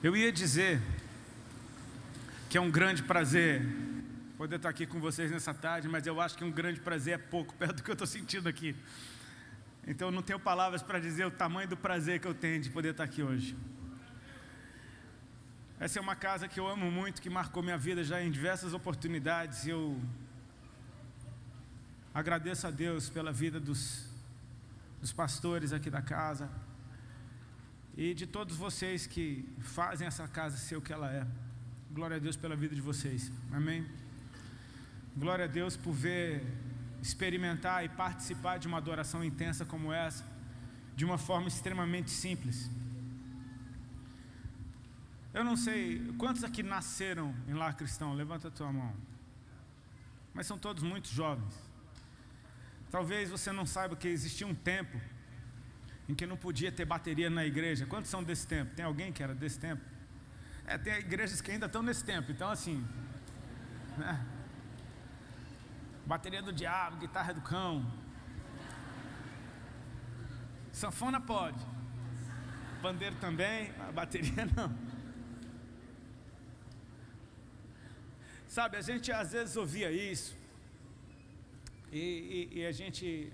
Eu ia dizer que é um grande prazer poder estar aqui com vocês nessa tarde, mas eu acho que um grande prazer é pouco perto do que eu estou sentindo aqui. Então eu não tenho palavras para dizer o tamanho do prazer que eu tenho de poder estar aqui hoje. Essa é uma casa que eu amo muito, que marcou minha vida já em diversas oportunidades. Eu agradeço a Deus pela vida dos pastores aqui da casa e de todos vocês que fazem essa casa ser o que ela é. Glória a Deus pela vida de vocês, amém? Glória a Deus por experimentar e participar de uma adoração intensa como essa, de uma forma extremamente simples. Eu não sei, quantos aqui nasceram em lar cristão? Levanta a tua mão. Mas são todos muito jovens. Talvez você não saiba que existia um tempo em que não podia ter bateria na igreja. Quantos são desse tempo? Tem alguém que era desse tempo? Tem igrejas que ainda estão nesse tempo. Então assim, né? Bateria do diabo, guitarra do cão. Sanfona pode. Pandeiro também, a bateria não. Sabe, a gente às vezes ouvia isso e a gente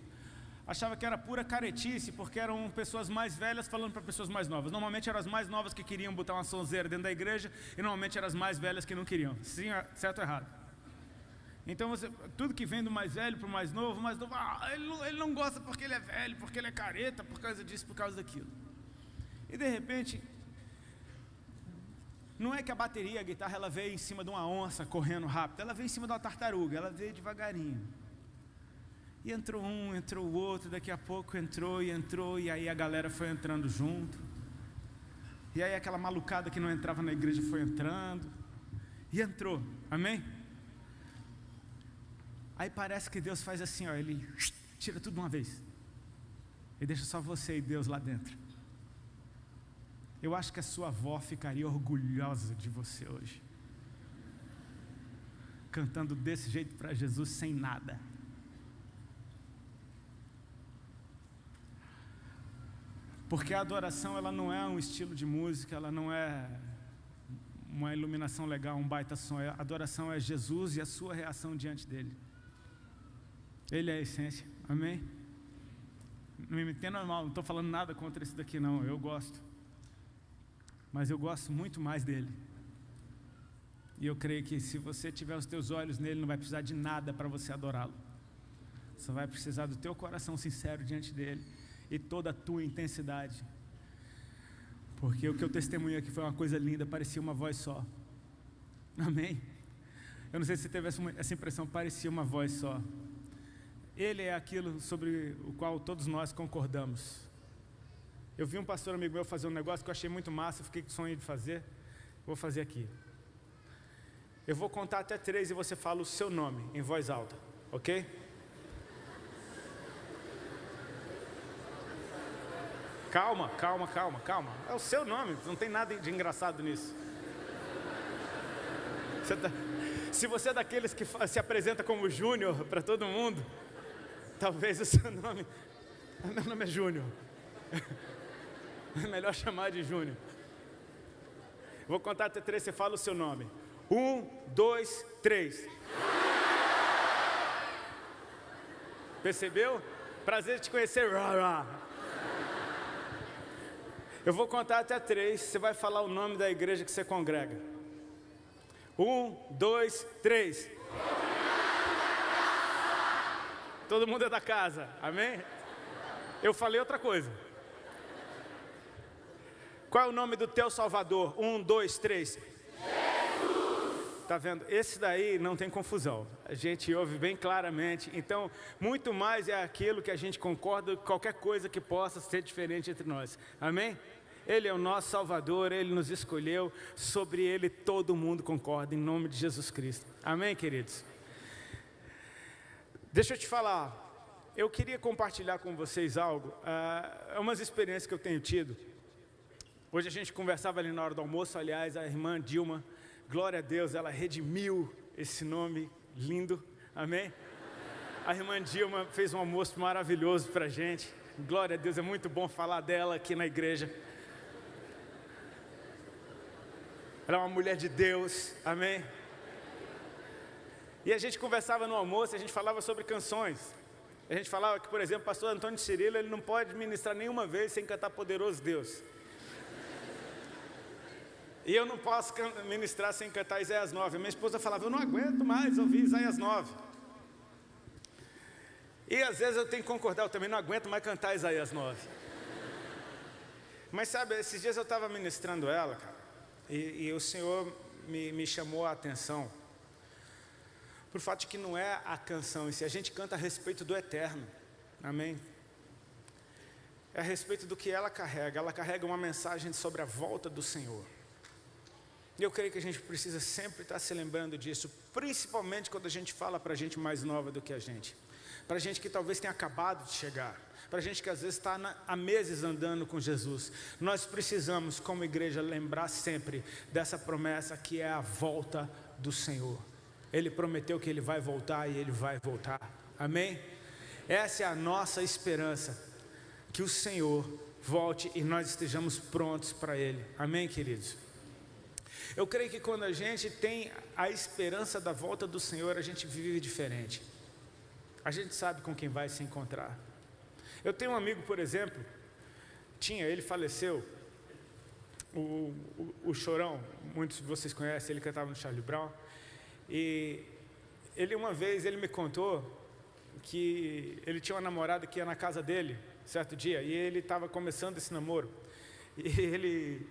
achava que era pura caretice, porque eram pessoas mais velhas falando para pessoas mais novas. Normalmente eram as mais novas que queriam botar uma sonzeira dentro da igreja, e normalmente eram as mais velhas que não queriam. Sim, certo ou errado? Então tudo que vem do mais velho para o mais novo, ele não gosta porque ele é velho, porque ele é careta, por causa disso, por causa daquilo. E de repente, não é que a bateria, a guitarra, ela veio em cima de uma onça correndo rápido, ela veio em cima de uma tartaruga, ela veio devagarinho. E entrou um, entrou o outro, daqui a pouco entrou, e aí a galera foi entrando junto. E aí aquela malucada que não entrava na igreja foi entrando, e entrou, amém? Aí parece que Deus faz assim, ó, Ele tira tudo de uma vez, e deixa só você e Deus lá dentro. Eu acho que a sua avó ficaria orgulhosa de você hoje, cantando desse jeito para Jesus sem nada. Porque a adoração, ela não é um estilo de música, ela não é uma iluminação legal, um baita som. A adoração é Jesus e a sua reação diante dele. Ele é a essência, amém? Não me entenda mal, não estou falando nada contra isso daqui não, eu gosto. Mas eu gosto muito mais dele. E eu creio que se você tiver os teus olhos nele, não vai precisar de nada para você adorá-lo. Só vai precisar do teu coração sincero diante dele e toda a tua intensidade. Porque o que eu testemunho aqui foi uma coisa linda, parecia uma voz só. Amém? Eu não sei se você teve essa impressão, parecia uma voz só. Ele é aquilo sobre o qual todos nós concordamos. Eu vi um pastor amigo meu fazer um negócio que eu achei muito massa, eu fiquei com sonho de fazer. Vou fazer aqui. Eu vou contar até 3 e você fala o seu nome em voz alta, ok? Calma. É o seu nome, não tem nada de engraçado nisso. Se você é daqueles que se apresenta como Júnior para todo mundo, talvez o seu nome... Meu nome é Júnior. É melhor chamar de Júnior. Vou contar até 3, você fala o seu nome. 1, 2, 3. Percebeu? Prazer de te conhecer. Eu vou contar até 3, você vai falar o nome da igreja que você congrega. 1, 2, 3. Todo mundo é da casa, amém? Eu falei outra coisa. Qual é o nome do teu Salvador? 1, 2, 3. Jesus! Tá vendo? Esse daí não tem confusão. A gente ouve bem claramente. Então, muito mais é aquilo que a gente concorda, qualquer coisa que possa ser diferente entre nós. Amém? Ele é o nosso Salvador, Ele nos escolheu. Sobre Ele todo mundo concorda, em nome de Jesus Cristo. Amém, queridos? Deixa eu te falar. Eu queria compartilhar com vocês algo. Umas experiências que eu tenho tido. Hoje a gente conversava ali na hora do almoço, aliás, a irmã Dilma, glória a Deus, ela redimiu esse nome lindo, amém? A irmã Dilma fez um almoço maravilhoso para a gente, glória a Deus, é muito bom falar dela aqui na igreja. Ela é uma mulher de Deus, amém? E a gente conversava no almoço, a gente falava sobre canções. A gente falava que, por exemplo, o pastor Antônio Cirilo, ele não pode ministrar nenhuma vez sem cantar Poderoso Deus. E eu não posso ministrar sem cantar Isaías 9. A minha esposa falava, eu não aguento mais ouvir Isaías 9. E às vezes eu tenho que concordar, eu também não aguento mais cantar Isaías 9. Mas sabe, esses dias eu estava ministrando ela, cara, e o Senhor me chamou a atenção por fato de que não é a canção em si, a gente canta a respeito do eterno, amém? É a respeito do que ela carrega uma mensagem sobre a volta do Senhor. E eu creio que a gente precisa sempre estar se lembrando disso, principalmente quando a gente fala para gente mais nova do que a gente. Para gente que talvez tenha acabado de chegar, para gente que às vezes está há meses andando com Jesus. Nós precisamos, como igreja, lembrar sempre dessa promessa que é a volta do Senhor. Ele prometeu que Ele vai voltar e Ele vai voltar, amém? Essa é a nossa esperança, que o Senhor volte e nós estejamos prontos para Ele, amém, queridos? Eu creio que quando a gente tem a esperança da volta do Senhor, a gente vive diferente. A gente sabe com quem vai se encontrar. Eu tenho um amigo, por exemplo, ele faleceu, o Chorão, muitos de vocês conhecem, ele cantava no Charlie Brown, e uma vez ele me contou que ele tinha uma namorada que ia na casa dele, certo dia, e ele estava começando esse namoro, e ele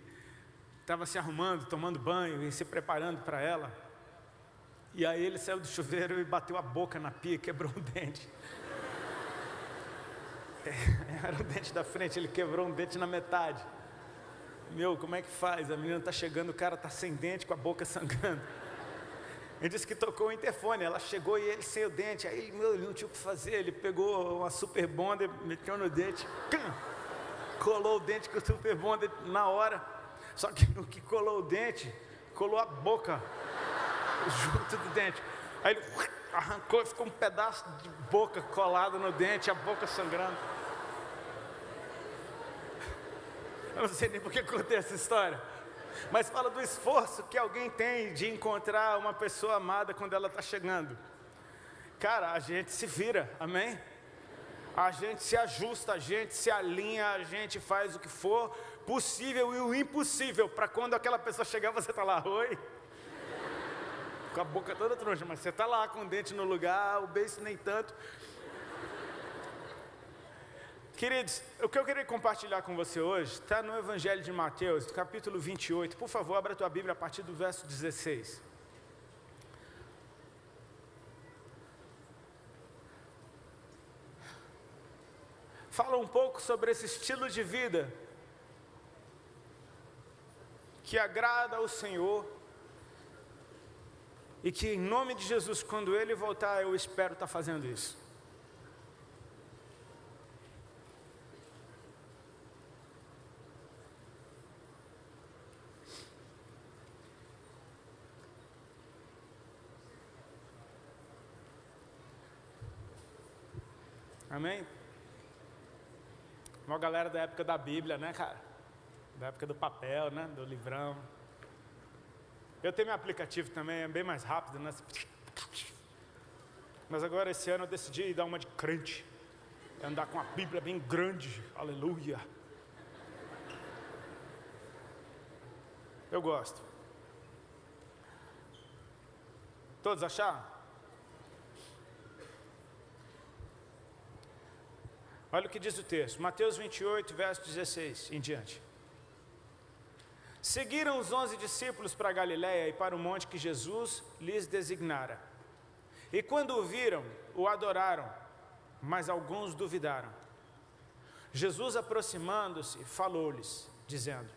estava se arrumando, tomando banho e se preparando para ela, e aí ele saiu do chuveiro e bateu a boca na pia e quebrou um dente. Era o dente da frente, ele quebrou um dente na metade. Meu, como é que faz? A menina está chegando, o cara está sem dente, com a boca sangrando. Ele disse que tocou o interfone, ela chegou e ele sem o dente. Aí, ele não tinha o que fazer, ele pegou uma super bonder, meteu no dente, colou o dente com o super bonder na hora. Só que o que colou o dente, colou a boca junto do dente. Aí ele arrancou e ficou um pedaço de boca colado no dente, a boca sangrando. Eu não sei nem por que eu contei essa história, mas fala do esforço que alguém tem de encontrar uma pessoa amada quando ela está chegando. Cara, a gente se vira, amém? A gente se ajusta, a gente se alinha, a gente faz o que for possível e o impossível para quando aquela pessoa chegar você está lá, oi? Com a boca toda troncha, mas você está lá com o dente no lugar, o beijo nem tanto. Queridos, o que eu queria compartilhar com você hoje está no Evangelho de Mateus, capítulo 28. Por favor, abra a tua Bíblia a partir do verso 16. Fala um pouco sobre esse estilo de vida que agrada ao Senhor e que, em nome de Jesus, quando Ele voltar, eu espero estar fazendo isso. Amém? Uma galera da época da Bíblia, né, cara? Da época do papel, né? Do livrão. Eu tenho meu aplicativo também, é bem mais rápido, né? Mas agora esse ano eu decidi dar uma de crente. Andar com a Bíblia bem grande. Aleluia. Eu gosto. Todos acharam? Olha o que diz o texto, Mateus 28, verso 16 em diante. Seguiram os 11 discípulos para a Galiléia e para o monte que Jesus lhes designara. E quando o viram, o adoraram, mas alguns duvidaram. Jesus, aproximando-se, falou-lhes, dizendo: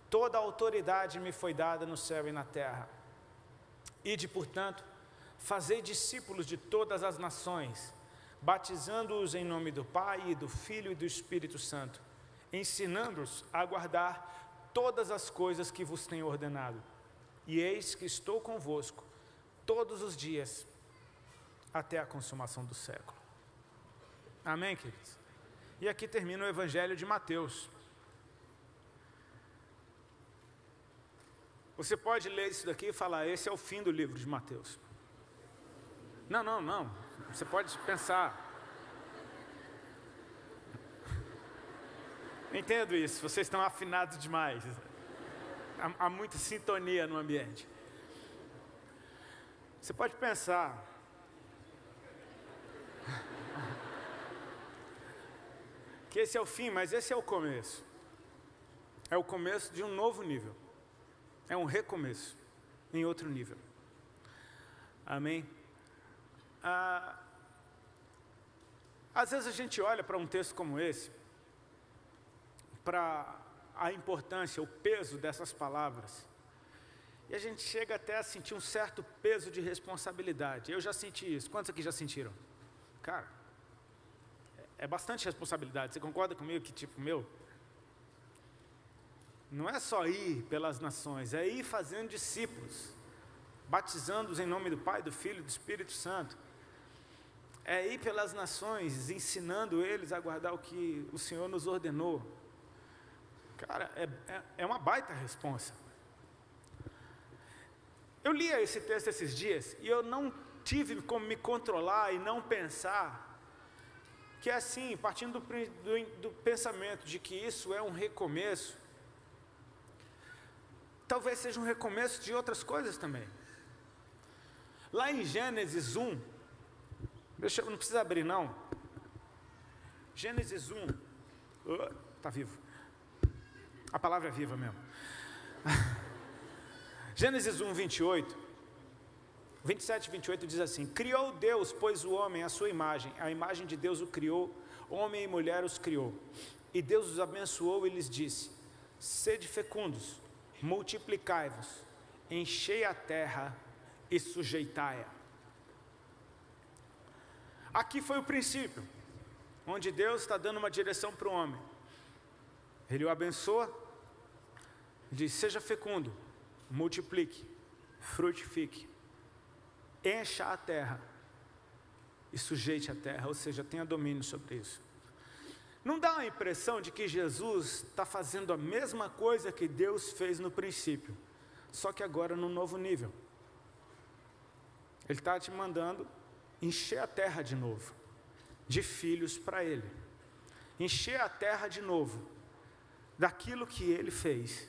toda a autoridade me foi dada no céu e na terra. Ide, portanto, fazei discípulos de todas as nações, batizando-os em nome do Pai, e do Filho e do Espírito Santo, ensinando-os a guardar todas as coisas que vos tenho ordenado. E eis que estou convosco todos os dias, até a consumação do século. Amém, queridos? E aqui termina o Evangelho de Mateus. Você pode ler isso daqui e falar, esse é o fim do livro de Mateus. Não. Você pode pensar. Entendo isso, vocês estão afinados demais. Há muita sintonia no ambiente. Você pode pensar. Que esse é o fim, mas esse é o começo. É o começo de um novo nível. É um recomeço em outro nível. Amém? Às vezes a gente olha para um texto como esse, para a importância, o peso dessas palavras, e a gente chega até a sentir um certo peso de responsabilidade. Eu já senti isso. Quantos aqui já sentiram? Cara, é bastante responsabilidade. Você concorda comigo que, não é só ir pelas nações, é ir fazendo discípulos, batizando-os em nome do Pai, do Filho e do Espírito Santo. É ir pelas nações, ensinando eles a guardar o que o Senhor nos ordenou. Cara, é uma baita responsa. Eu li esse texto esses dias e eu não tive como me controlar e não pensar que é assim, partindo do pensamento de que isso é um recomeço, talvez seja um recomeço de outras coisas também. Lá em Gênesis 1, não precisa abrir não. Gênesis 1, está vivo. A palavra é viva mesmo. Gênesis 1, 27 e 28 diz assim: criou Deus, pois o homem à sua imagem, a imagem de Deus o criou, homem e mulher os criou. E Deus os abençoou e lhes disse: sede fecundos, multiplicai-vos, enchei a terra e sujeitai-a. Aqui foi o princípio, onde Deus está dando uma direção para o homem. Ele o abençoa, diz: seja fecundo, multiplique, frutifique, encha a terra e sujeite a terra, ou seja, tenha domínio sobre isso. Não dá a impressão de que Jesus está fazendo a mesma coisa que Deus fez no princípio, só que agora num novo nível. Ele está te mandando encher a terra de novo, de filhos para Ele. Encher a terra de novo, daquilo que Ele fez.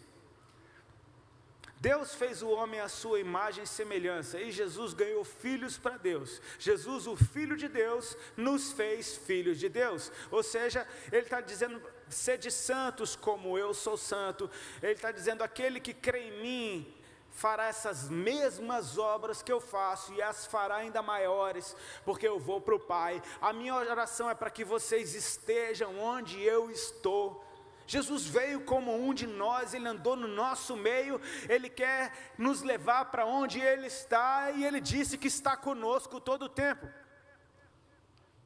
Deus fez o homem à sua imagem e semelhança, e Jesus ganhou filhos para Deus. Jesus, o Filho de Deus, nos fez filhos de Deus. Ou seja, Ele está dizendo: sede santos como eu sou santo. Ele está dizendo: aquele que crê em mim fará essas mesmas obras que eu faço, e as fará ainda maiores, porque eu vou para o Pai. A minha oração é para que vocês estejam onde eu estou. Jesus veio como um de nós, Ele andou no nosso meio, Ele quer nos levar para onde Ele está, e Ele disse que está conosco todo o tempo.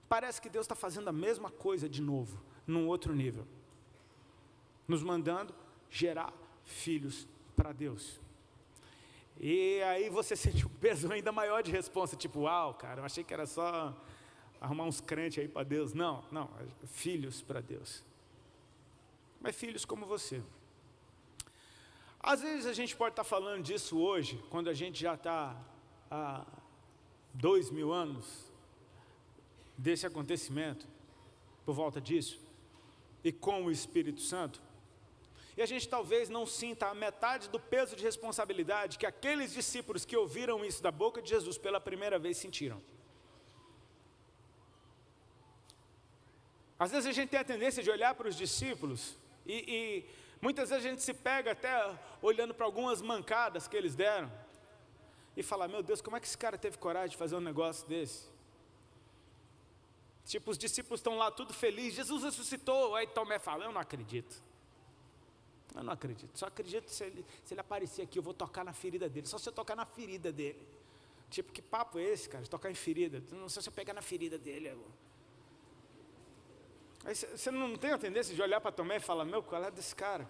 Parece que Deus está fazendo a mesma coisa de novo, num outro nível, nos mandando gerar filhos para Deus. E aí você sente um peso ainda maior de responsa, uau, cara, eu achei que era só arrumar uns crentes aí para Deus. Não, filhos para Deus. Mas filhos como você. Às vezes a gente pode estar falando disso hoje, quando a gente já está há 2000 anos desse acontecimento, por volta disso, e com o Espírito Santo, e a gente talvez não sinta a metade do peso de responsabilidade que aqueles discípulos que ouviram isso da boca de Jesus pela primeira vez sentiram. Às vezes a gente tem a tendência de olhar para os discípulos e muitas vezes a gente se pega até olhando para algumas mancadas que eles deram e falar: meu Deus, como é que esse cara teve coragem de fazer um negócio desse? Os discípulos estão lá tudo felizes, Jesus ressuscitou. Aí Tomé fala: eu não acredito. Eu não acredito, só acredito se ele aparecer aqui, eu vou tocar na ferida dele. Só se eu tocar na ferida dele. Que papo é esse, cara, de tocar em ferida? Não sei se eu pegar na ferida dele. Aí você não tem a tendência de olhar para Tomé e falar: meu, qual é desse cara?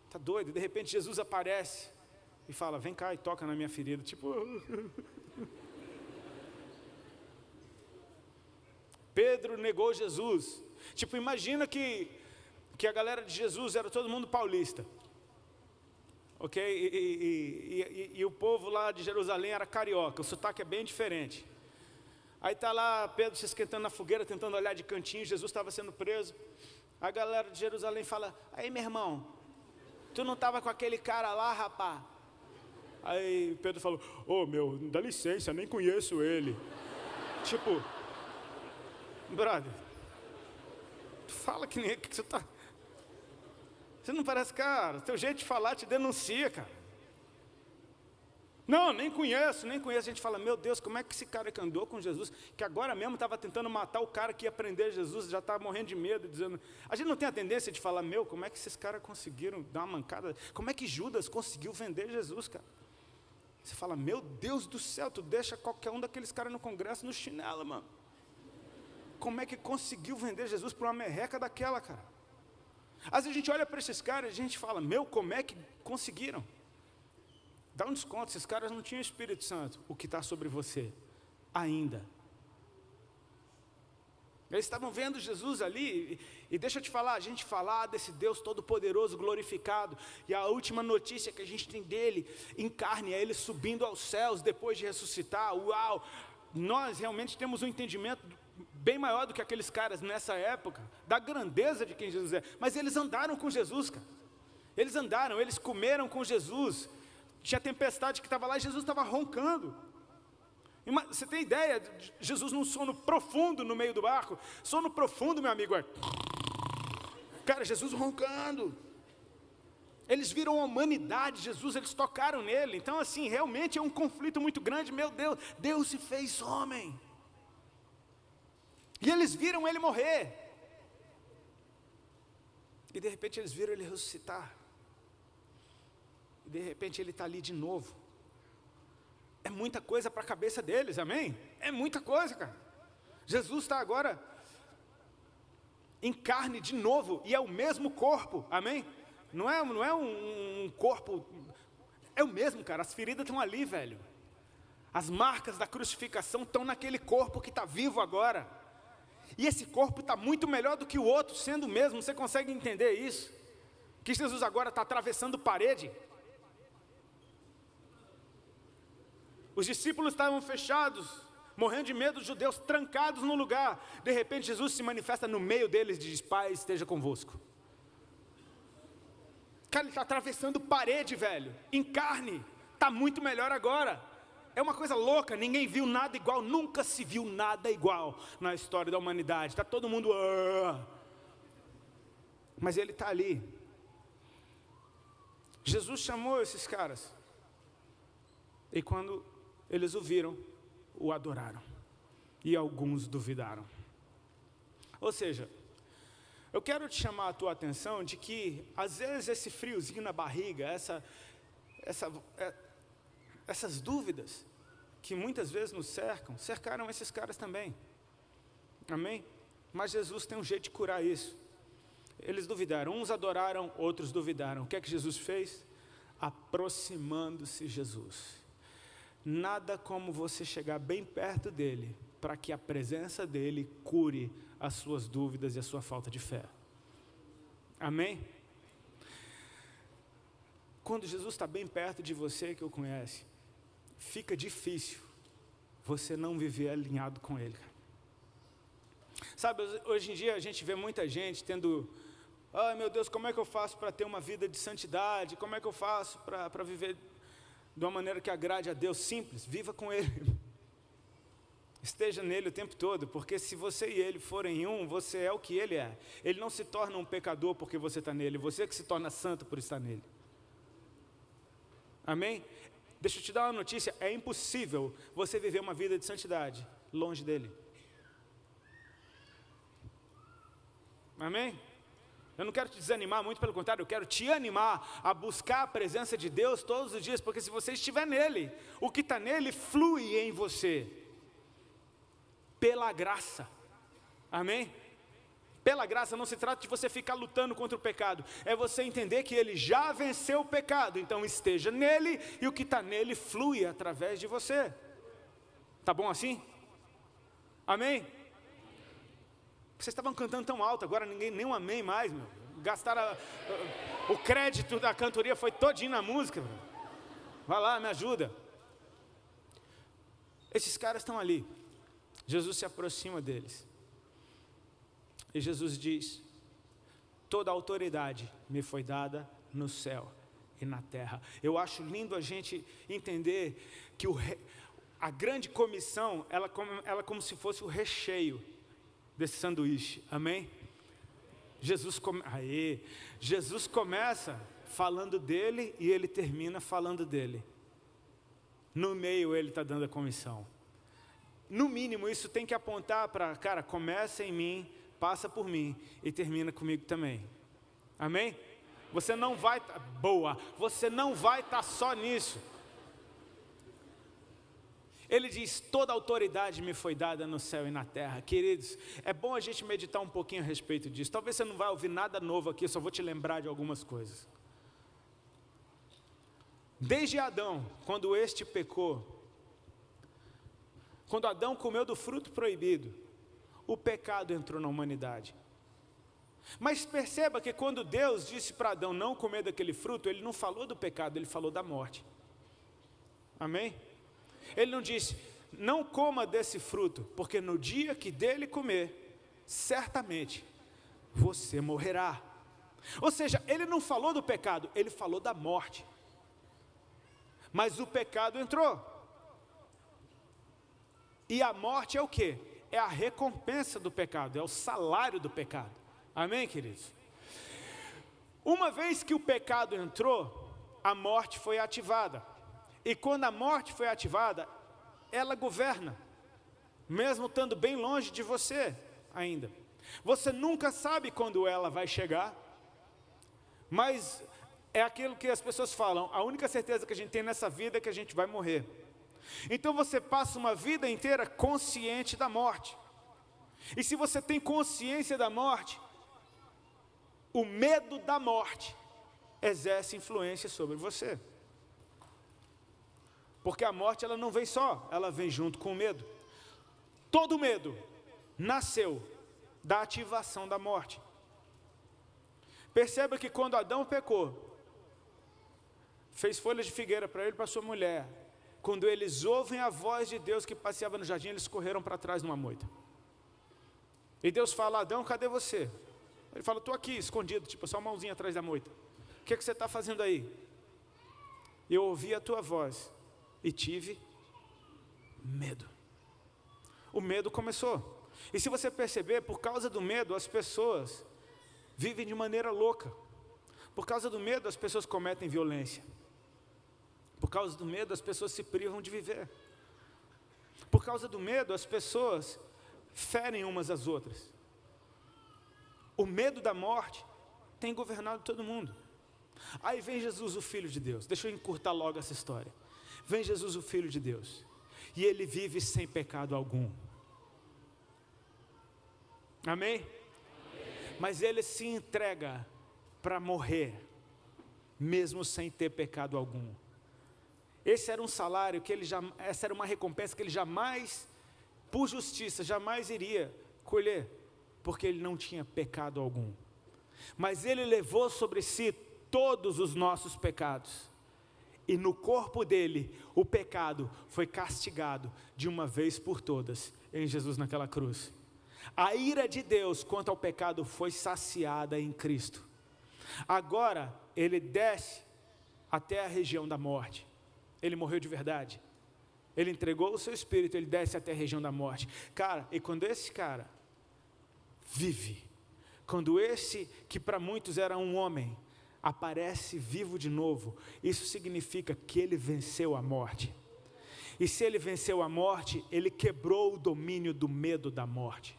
Tá doido? De repente Jesus aparece e fala: vem cá e toca na minha ferida. Pedro negou Jesus. Imagina que a galera de Jesus era todo mundo paulista. ok? E o povo lá de Jerusalém era carioca, o sotaque é bem diferente. Aí está lá Pedro se esquentando na fogueira, tentando olhar de cantinho, Jesus estava sendo preso. A galera de Jerusalém fala: aí meu irmão, tu não estava com aquele cara lá, rapá? Aí Pedro falou: ô meu, dá licença, nem conheço ele. Tipo, brother, tu fala que nem que você tá... Você não parece, cara, teu jeito de falar te denuncia, cara. Não, nem conheço. A gente fala: meu Deus, como é que esse cara que andou com Jesus, que agora mesmo estava tentando matar o cara que ia prender Jesus, já estava morrendo de medo, dizendo... A gente não tem a tendência de falar: meu, como é que esses caras conseguiram dar uma mancada? Como é que Judas conseguiu vender Jesus, cara? Você fala: meu Deus do céu, tu deixa qualquer um daqueles caras no congresso no chinelo, mano. Como é que conseguiu vender Jesus por uma merreca daquela, cara? Às vezes a gente olha para esses caras e a gente fala: meu, como é que conseguiram? Dá um desconto, esses caras não tinham Espírito Santo, o que está sobre você, ainda. Eles estavam vendo Jesus ali, e deixa eu te falar, a gente falar desse Deus todo-poderoso, glorificado, e a última notícia que a gente tem dele, em carne, é ele subindo aos céus, depois de ressuscitar. Uau! Nós realmente temos um entendimento bem maior do que aqueles caras nessa época, da grandeza de quem Jesus é. Mas eles andaram com Jesus, cara. Eles andaram, eles comeram com Jesus. Tinha tempestade que estava lá e Jesus estava roncando. Você tem ideia de Jesus num sono profundo no meio do barco? Sono profundo, meu amigo, é... Cara, Jesus roncando. Eles viram a humanidade de Jesus, eles tocaram nele. Então, assim, realmente é um conflito muito grande. Meu Deus, Deus se fez homem. E eles viram ele morrer. E de repente eles viram ele ressuscitar. E de repente ele está ali de novo. É muita coisa para a cabeça deles, amém? É muita coisa, cara. Jesus está agora em carne de novo, e é o mesmo corpo, amém? Não é um corpo, é o mesmo, cara. As feridas estão ali, velho. As marcas da crucificação estão naquele corpo que está vivo agora. E esse corpo está muito melhor do que o outro, sendo o mesmo. Você consegue entender isso? Que Jesus agora está atravessando parede. Os discípulos estavam fechados, morrendo de medo, os judeus trancados no lugar. De repente Jesus se manifesta no meio deles e diz: Pai, esteja convosco. Cara, ele está atravessando parede, velho, em carne. Está muito melhor agora. É uma coisa louca, ninguém viu nada igual, nunca se viu nada igual na história da humanidade. Está todo mundo... Mas ele está ali. Jesus chamou esses caras. E quando eles o viram, o adoraram. E alguns duvidaram. Ou seja, eu quero te chamar a tua atenção de que, às vezes, esse friozinho na barriga, essas dúvidas que muitas vezes nos cercaram esses caras também. Amém? Mas Jesus tem um jeito de curar isso. Eles duvidaram, uns adoraram, outros duvidaram. O que é que Jesus fez? Aproximando-se Jesus. Nada como você chegar bem perto dele, para que a presença dele cure as suas dúvidas e a sua falta de fé. Amém? Quando Jesus está bem perto de você, que o conhece, fica difícil você não viver alinhado com ele. Sabe, hoje em dia a gente vê muita gente tendo... Ai meu Deus, como é que eu faço para ter uma vida de santidade? Como é que eu faço para viver de uma maneira que agrade a Deus? Simples, viva com ele. Esteja nele o tempo todo, porque se você e ele forem um, você é o que ele é. Ele não se torna um pecador porque você está nele, você que se torna santo por estar nele. Amém? Deixa eu te dar uma notícia, é impossível você viver uma vida de santidade longe dele. Amém? Eu não quero te desanimar, muito pelo contrário, eu quero te animar a buscar a presença de Deus todos os dias, porque se você estiver nele, o que está nele flui em você, pela graça. Amém? Pela graça não se trata de você ficar lutando contra o pecado, é você entender que ele já venceu o pecado, então esteja nele e o que está nele flui através de você. Tá bom assim? Amém? Vocês estavam cantando tão alto, agora ninguém, nem um amém mais, meu. gastaram o crédito da cantoria, foi todinho na música. Vai lá, me ajuda. Esses caras estão ali. Jesus se aproxima deles. E Jesus diz: toda a autoridade me foi dada no céu e na terra. Eu acho lindo a gente entender que a grande comissão, ela é como se fosse o recheio desse sanduíche. Amém? Jesus começa falando dele e ele termina falando dele. No meio ele está dando a comissão. No mínimo isso tem que apontar para, cara, começa em mim, passa por mim e termina comigo também. Amém? Você não vai estar só nisso. Ele diz: toda autoridade me foi dada no céu e na terra. Queridos, é bom a gente meditar um pouquinho a respeito disso. Talvez você não vai ouvir nada novo aqui, eu só vou te lembrar de algumas coisas. Desde Adão, quando este pecou, quando Adão comeu do fruto proibido, o pecado entrou na humanidade. Mas perceba que quando Deus disse para Adão não comer daquele fruto, Ele não falou do pecado, Ele falou da morte. Amém? Ele não disse: não coma desse fruto, porque no dia que dele comer, certamente você morrerá. Ou seja, Ele não falou do pecado, Ele falou da morte. Mas o pecado entrou. E a morte é o quê? É a recompensa do pecado, é o salário do pecado. Amém, queridos? Uma vez que o pecado entrou, a morte foi ativada. E quando a morte foi ativada, ela governa, mesmo estando bem longe de você ainda. Você nunca sabe quando ela vai chegar, mas é aquilo que as pessoas falam: a única certeza que a gente tem nessa vida é que a gente vai morrer. Então você passa uma vida inteira consciente da morte. E se você tem consciência da morte, o medo da morte exerce influência sobre você. Porque a morte, ela não vem só, ela vem junto com o medo. Todo medo nasceu da ativação da morte. Perceba que quando Adão pecou, fez folhas de figueira para ele e para sua mulher. Quando eles ouvem a voz de Deus que passeava no jardim, eles correram para trás numa moita. E Deus fala: Adão, cadê você? Ele fala: estou aqui, escondido, tipo, só uma mãozinha atrás da moita. O que você está fazendo aí? Eu ouvi a tua voz e tive medo. O medo começou. E se você perceber, por causa do medo, as pessoas vivem de maneira louca. Por causa do medo, as pessoas cometem violência. Por causa do medo, as pessoas se privam de viver. Por causa do medo, as pessoas ferem umas às outras. O medo da morte tem governado todo mundo. Aí vem Jesus, o Filho de Deus. Deixa eu encurtar logo essa história. Vem Jesus, o Filho de Deus, e Ele vive sem pecado algum. Amém? Amém. Mas Ele se entrega para morrer, mesmo sem ter pecado algum. Esse era um salário que essa era uma recompensa que Ele jamais, por justiça, jamais iria colher, porque Ele não tinha pecado algum. Mas Ele levou sobre si todos os nossos pecados. E no corpo dele, o pecado foi castigado de uma vez por todas, em Jesus naquela cruz. A ira de Deus quanto ao pecado foi saciada em Cristo. Agora, Ele desce até a região da morte. Ele morreu de verdade. Ele entregou o seu espírito, Ele desce até a região da morte. Cara, e quando esse cara vive, quando esse que para muitos era um homem, aparece vivo de novo, isso significa que ele venceu a morte. E se ele venceu a morte, ele quebrou o domínio do medo da morte.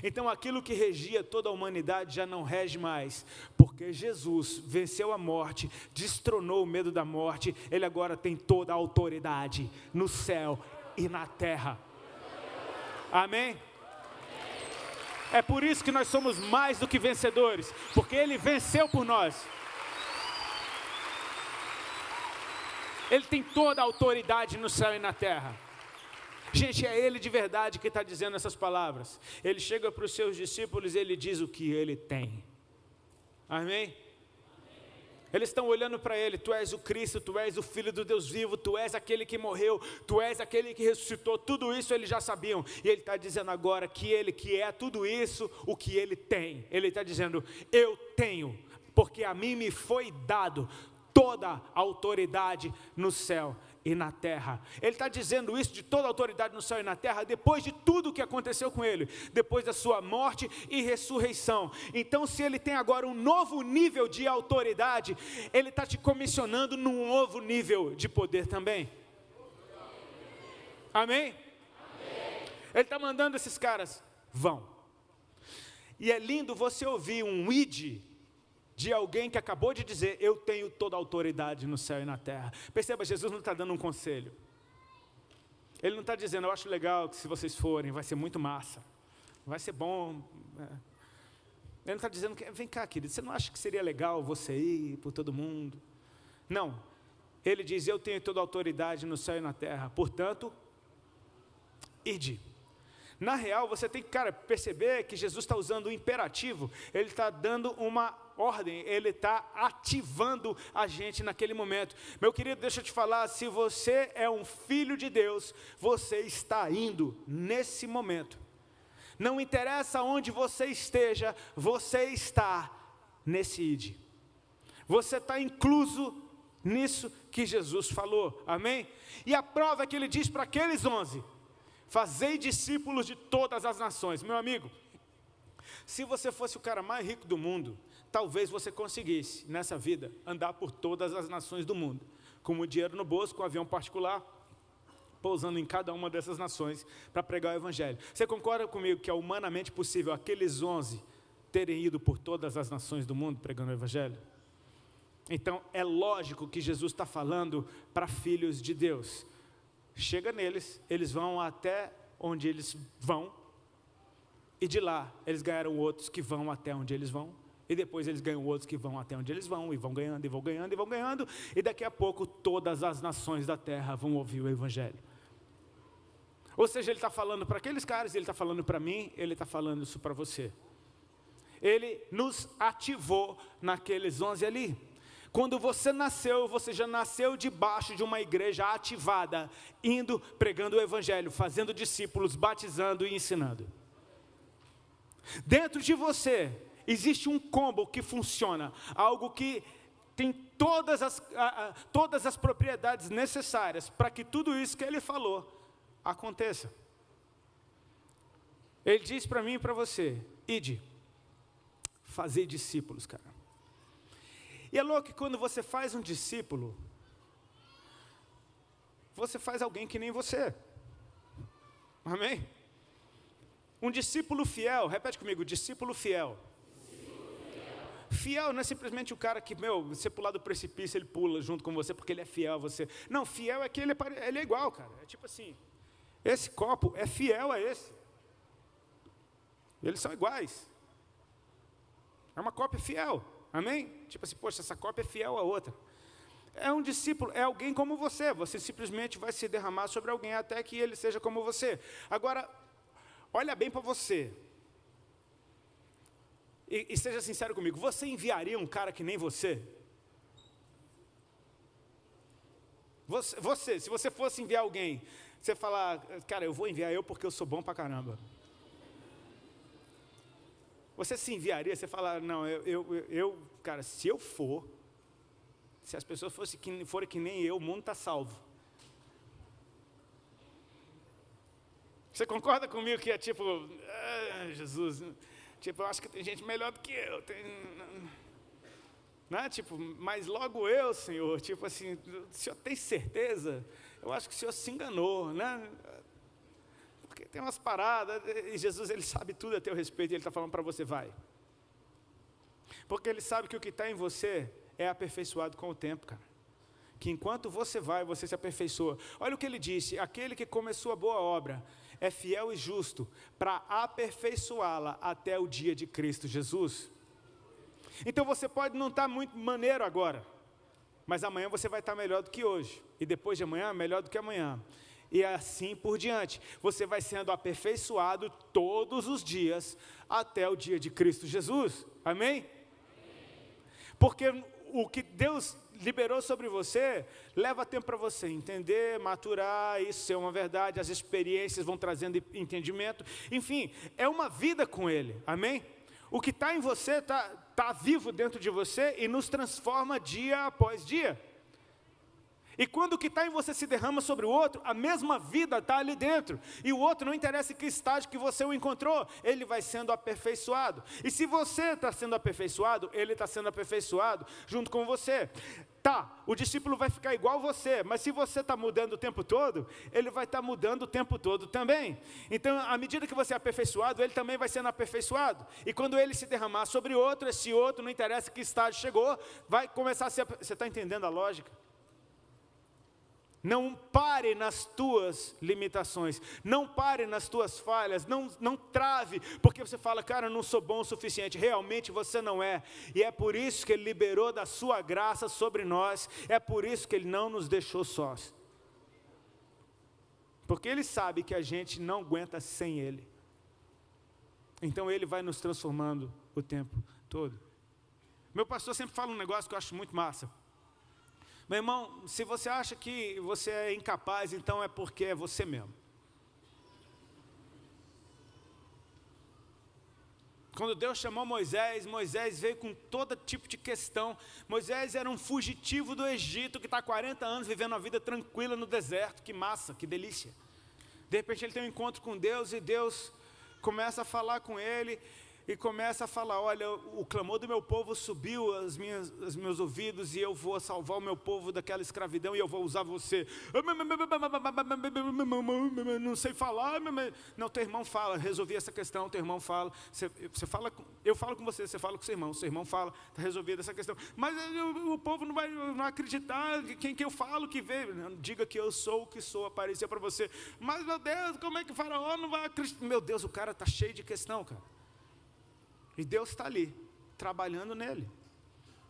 Então aquilo que regia toda a humanidade já não rege mais, porque Jesus venceu a morte, destronou o medo da morte. Ele agora tem toda a autoridade no céu e na terra. Amém? É por isso que nós somos mais do que vencedores, porque Ele venceu por nós. Ele tem toda a autoridade no céu e na terra. Gente, é Ele de verdade que está dizendo essas palavras. Ele chega para os seus discípulos e Ele diz o que Ele tem. Amém? Eles estão olhando para ele, tu és o Cristo, tu és o Filho do Deus vivo, tu és aquele que morreu, tu és aquele que ressuscitou, tudo isso eles já sabiam, e ele está dizendo agora que ele que é tudo isso, o que ele tem, ele está dizendo, eu tenho, porque a mim me foi dado toda a autoridade no céu e na terra. Ele está dizendo isso de toda a autoridade no céu e na terra, depois de tudo o que aconteceu com ele, depois da sua morte e ressurreição. Então, se ele tem agora um novo nível de autoridade, ele está te comissionando num novo nível de poder também. Amém? Ele está mandando esses caras, vão. E é lindo você ouvir um id de alguém que acabou de dizer, eu tenho toda a autoridade no céu e na terra. Perceba, Jesus não está dando um conselho. Ele não está dizendo, eu acho legal que se vocês forem, vai ser muito massa. Vai ser bom. Ele não está dizendo, vem cá, querido, você não acha que seria legal você ir por todo mundo? Não. Ele diz, eu tenho toda a autoridade no céu e na terra. Portanto, ide. Na real, você tem que, perceber que Jesus está usando o imperativo. Ele está dando uma ordem, ele está ativando a gente naquele momento. Meu querido, deixa eu te falar, se você é um filho de Deus, você está indo nesse momento. Não interessa onde você esteja, você está nesse id. Você está incluso nisso que Jesus falou, amém? E a prova é que ele diz para aqueles 11, fazei discípulos de todas as nações. Meu amigo, se você fosse o cara mais rico do mundo, talvez você conseguisse, nessa vida, andar por todas as nações do mundo, com o dinheiro no bolso, com um avião particular, pousando em cada uma dessas nações, para pregar o evangelho. Você concorda comigo que é humanamente possível aqueles 11 terem ido por todas as nações do mundo, pregando o evangelho? Então, é lógico que Jesus está falando para filhos de Deus. Chega neles, eles vão até onde eles vão, e de lá, eles ganharam outros que vão até onde eles vão, e depois eles ganham outros que vão até onde eles vão, e vão ganhando, e vão ganhando, e vão ganhando, e daqui a pouco todas as nações da terra vão ouvir o evangelho. Ou seja, ele está falando para aqueles caras, ele está falando para mim, ele está falando isso para você. Ele nos ativou naqueles 11 ali. Quando você nasceu, você já nasceu debaixo de uma igreja ativada, indo, pregando o evangelho, fazendo discípulos, batizando e ensinando. Dentro de você, existe um combo que funciona, algo que tem todas as propriedades necessárias para que tudo isso que ele falou aconteça. Ele diz para mim e para você, ide, fazer discípulos, cara. E é louco que quando você faz um discípulo, você faz alguém que nem você. Amém? Um discípulo fiel, repete comigo, discípulo fiel. Fiel não é simplesmente o cara que, você pular do precipício, ele pula junto com você porque ele é fiel a você. Não, fiel é que ele é igual, cara. É tipo assim, esse copo é fiel a esse. Eles são iguais. É uma cópia fiel. Amém? Tipo assim, poxa, essa cópia é fiel à outra. É um discípulo, é alguém como você. Você simplesmente vai se derramar sobre alguém até que ele seja como você. Agora, olha bem para você. E seja sincero comigo, você enviaria um cara que nem você? Você, se você fosse enviar alguém, você falar, cara, eu vou enviar eu porque eu sou bom pra caramba. Você se enviaria, você falar, não, cara, se as pessoas forem que nem eu, o mundo está salvo. Você concorda comigo que é tipo, Jesus, tipo, eu acho que tem gente melhor do que eu, né? Tipo, mas logo eu, Senhor, tipo assim, o Senhor tem certeza? Eu acho que o Senhor se enganou, né? Porque tem umas paradas, e Jesus, ele sabe tudo a teu respeito, e ele está falando para você, vai. Porque ele sabe que o que está em você é aperfeiçoado com o tempo, cara. Que enquanto você vai, você se aperfeiçoa. Olha o que ele disse, aquele que começou a boa obra é fiel e justo para aperfeiçoá-la até o dia de Cristo Jesus. Então você pode não estar muito maneiro agora, mas amanhã você vai estar melhor do que hoje, e depois de amanhã, melhor do que amanhã. E assim por diante, você vai sendo aperfeiçoado todos os dias, até o dia de Cristo Jesus, amém? Porque o que Deus liberou sobre você, leva tempo para você entender, maturar, isso ser uma verdade, as experiências vão trazendo entendimento, enfim, é uma vida com Ele, amém? O que está em você está vivo dentro de você e nos transforma dia após dia. E quando o que está em você se derrama sobre o outro, a mesma vida está ali dentro. E o outro, não interessa em que estágio que você o encontrou, ele vai sendo aperfeiçoado. E se você está sendo aperfeiçoado, ele está sendo aperfeiçoado junto com você. Tá, o discípulo vai ficar igual você, mas se você está mudando o tempo todo, ele vai estar mudando o tempo todo também. Então, à medida que você é aperfeiçoado, ele também vai sendo aperfeiçoado. E quando ele se derramar sobre outro, esse outro, não interessa que estágio chegou, vai começar a ser... Você está entendendo a lógica? Não pare nas tuas limitações, não pare nas tuas falhas, não trave, porque você fala, cara, eu não sou bom o suficiente, realmente você não é, e é por isso que Ele liberou da sua graça sobre nós, é por isso que Ele não nos deixou sós, porque Ele sabe que a gente não aguenta sem Ele, então Ele vai nos transformando o tempo todo. Meu pastor sempre fala um negócio que eu acho muito massa. Meu irmão, se você acha que você é incapaz, então é porque é você mesmo. Quando Deus chamou Moisés, Moisés veio com todo tipo de questão. Moisés era um fugitivo do Egito, que está há 40 anos vivendo uma vida tranquila no deserto. Que massa, que delícia. De repente ele tem um encontro com Deus e Deus começa a falar com ele. E começa a falar, olha, o clamor do meu povo subiu aos meus ouvidos e eu vou salvar o meu povo daquela escravidão e eu vou usar você. Não sei falar. Não, teu irmão fala, resolvi essa questão, teu irmão fala. Você fala, eu falo com você fala com o seu irmão fala, está resolvida essa questão. Mas o povo não vai acreditar, quem que eu falo que veio. Diga que eu sou o que sou, aparecer para você. Mas meu Deus, como é que o faraó não vai acreditar? Meu Deus, o cara está cheio de questão, cara. E Deus está ali, trabalhando nele.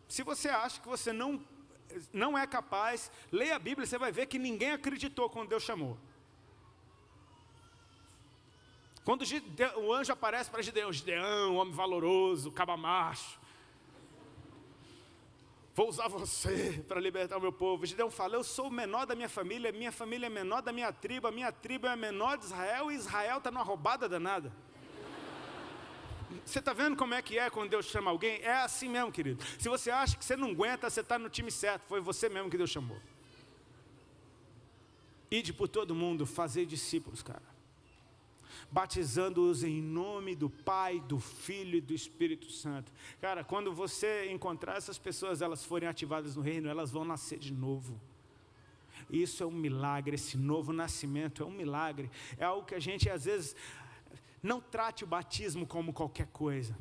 Se você acha que você não é capaz, leia a Bíblia, você vai ver que ninguém acreditou quando Deus chamou. Quando o anjo aparece para Gideão, homem valoroso, caba macho. Vou usar você para libertar o meu povo. Gideão fala, eu sou o menor da minha família é menor da minha tribo, a minha tribo é a menor de Israel, e Israel está numa roubada danada. Você está vendo como é que é quando Deus chama alguém? É assim mesmo, querido. Se você acha que você não aguenta, você está no time certo. Foi você mesmo que Deus chamou. Ide por todo mundo, fazer discípulos, cara. Batizando-os em nome do Pai, do Filho e do Espírito Santo. Cara, quando você encontrar essas pessoas, elas forem ativadas no reino, elas vão nascer de novo. Isso é um milagre, esse novo nascimento é um milagre. É algo que a gente, às vezes... Não trate o batismo como qualquer coisa,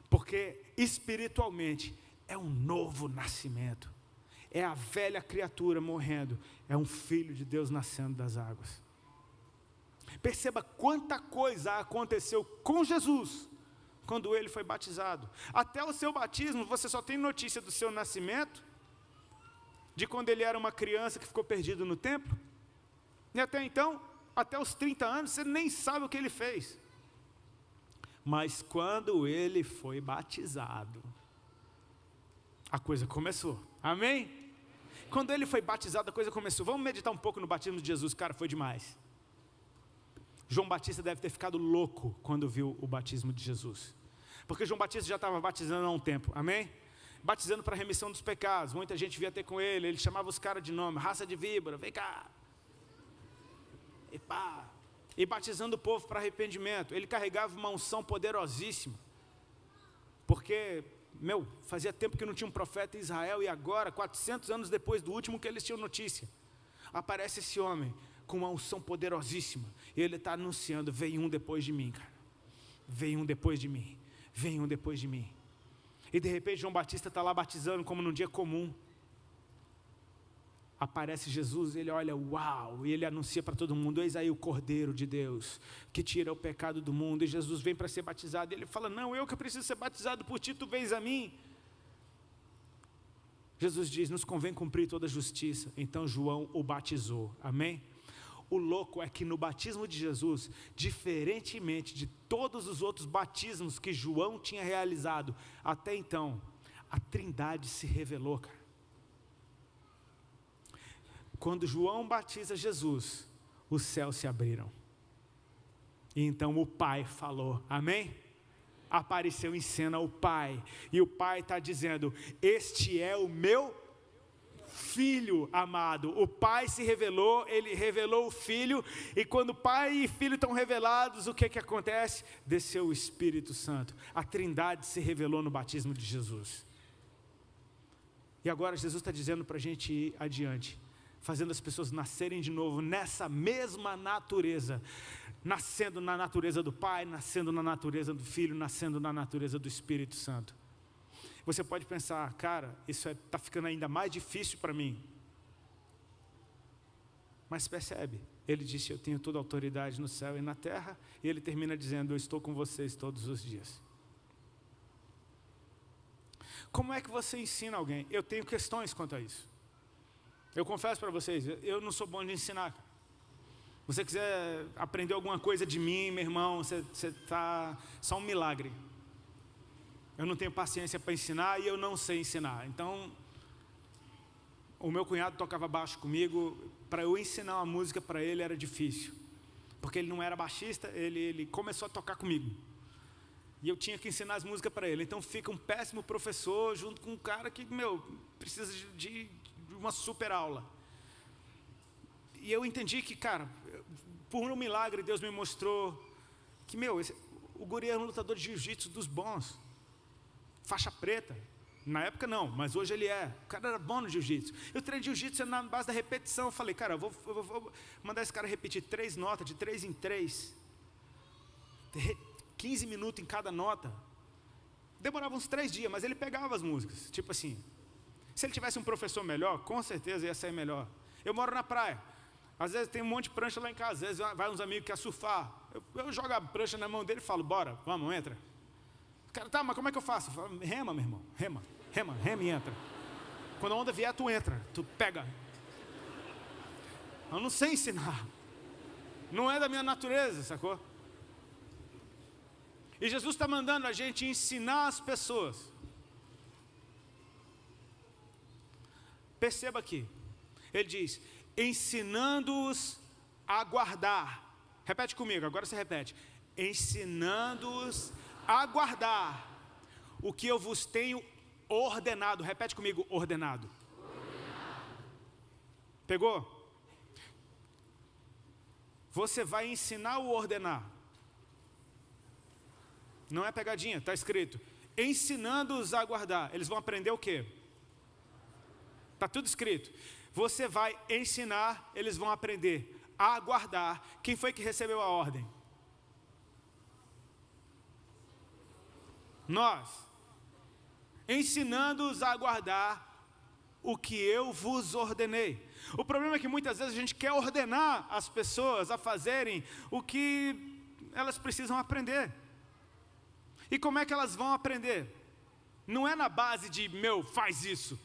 porque espiritualmente é um novo nascimento, é a velha criatura morrendo, é um filho de Deus nascendo das águas. Perceba quanta coisa aconteceu com Jesus, quando ele foi batizado. Até o seu batismo, você só tem notícia do seu nascimento, de quando ele era uma criança que ficou perdido no templo, e até então, até os 30 anos, você nem sabe o que ele fez. Mas quando ele foi batizado, a coisa começou. Amém? Quando ele foi batizado, a coisa começou. Vamos meditar um pouco no batismo de Jesus, cara, foi demais. João Batista deve ter ficado louco quando viu o batismo de Jesus. Porque João Batista já estava batizando há um tempo, amém? Batizando para a remissão dos pecados. Muita gente via ter com ele chamava os caras de nome, raça de víbora, vem cá. E batizando o povo para arrependimento. Ele carregava uma unção poderosíssima, porque, fazia tempo que não tinha um profeta em Israel, e agora, 400 anos depois do último que eles tinham notícia, aparece esse homem com uma unção poderosíssima, e ele está anunciando, vem um depois de mim, cara, vem um depois de mim, vem um depois de mim. E de repente João Batista está lá batizando como num dia comum. Aparece Jesus, ele olha, uau, e ele anuncia para todo mundo, eis aí o Cordeiro de Deus, que tira o pecado do mundo, e Jesus vem para ser batizado, e ele fala, não, eu que preciso ser batizado por ti, tu vens a mim. Jesus diz, nos convém cumprir toda a justiça, então João o batizou, amém? O louco é que no batismo de Jesus, diferentemente de todos os outros batismos que João tinha realizado até então, a Trindade se revelou, cara. Quando João batiza Jesus, os céus se abriram. E então o Pai falou, amém? Apareceu em cena o Pai, e o Pai está dizendo, este é o meu Filho amado. O Pai se revelou, Ele revelou o Filho, e quando Pai e Filho estão revelados, o que acontece? Desceu o Espírito Santo, a Trindade se revelou no batismo de Jesus. E agora Jesus está dizendo para a gente ir adiante, fazendo as pessoas nascerem de novo nessa mesma natureza, nascendo na natureza do Pai, nascendo na natureza do Filho, nascendo na natureza do Espírito Santo. Você pode pensar, cara, isso está ficando ainda mais difícil para mim. Mas percebe, ele disse, eu tenho toda a autoridade no céu e na terra, e ele termina dizendo, eu estou com vocês todos os dias. Como é que você ensina alguém? Eu tenho questões quanto a isso. Eu confesso para vocês, eu não sou bom de ensinar. Se você quiser aprender alguma coisa de mim, meu irmão, você está só um milagre. Eu não tenho paciência para ensinar e eu não sei ensinar. Então, o meu cunhado tocava baixo comigo, para eu ensinar uma música para ele era difícil. Porque ele não era baixista, ele começou a tocar comigo. E eu tinha que ensinar as músicas para ele. Então fica um péssimo professor junto com um cara que, precisa de uma super aula. E eu entendi que, cara, por um milagre Deus me mostrou que, o guri é um lutador de jiu-jitsu dos bons. Faixa preta. Na época não, mas hoje ele é. O cara era bom no jiu-jitsu. Eu treinei jiu-jitsu na base da repetição. Eu falei, cara, eu vou mandar esse cara repetir 3 notas, de 3 em 3. 15 minutos em cada nota. Demorava uns 3 dias, mas ele pegava as músicas. Tipo assim, se ele tivesse um professor melhor, com certeza ia sair melhor. Eu moro na praia. Às vezes tem um monte de prancha lá em casa. Às vezes vai uns amigos que querem surfar. Eu jogo a prancha na mão dele e falo, bora, vamos, entra. O cara, tá, mas como é que eu faço? Eu falo, rema, meu irmão, rema e entra. Quando a onda vier, tu entra, tu pega. Eu não sei ensinar. Não é da minha natureza, sacou? E Jesus está mandando a gente ensinar as pessoas. Perceba aqui. Ele diz, ensinando-os a guardar. Repete comigo, agora você repete. Ensinando-os a guardar o que eu vos tenho ordenado. Repete comigo, ordenado. Pegou? Você vai ensinar o ordenar. Não é pegadinha, está escrito. Ensinando-os a guardar. Eles vão aprender o quê? Está tudo escrito. Você vai ensinar, eles vão aprender a guardar. Quem foi que recebeu a ordem? Nós. Ensinando-os a guardar o que eu vos ordenei. O problema é que muitas vezes a gente quer ordenar as pessoas a fazerem o que elas precisam aprender. E como é que elas vão aprender? Não é na base de, faz isso.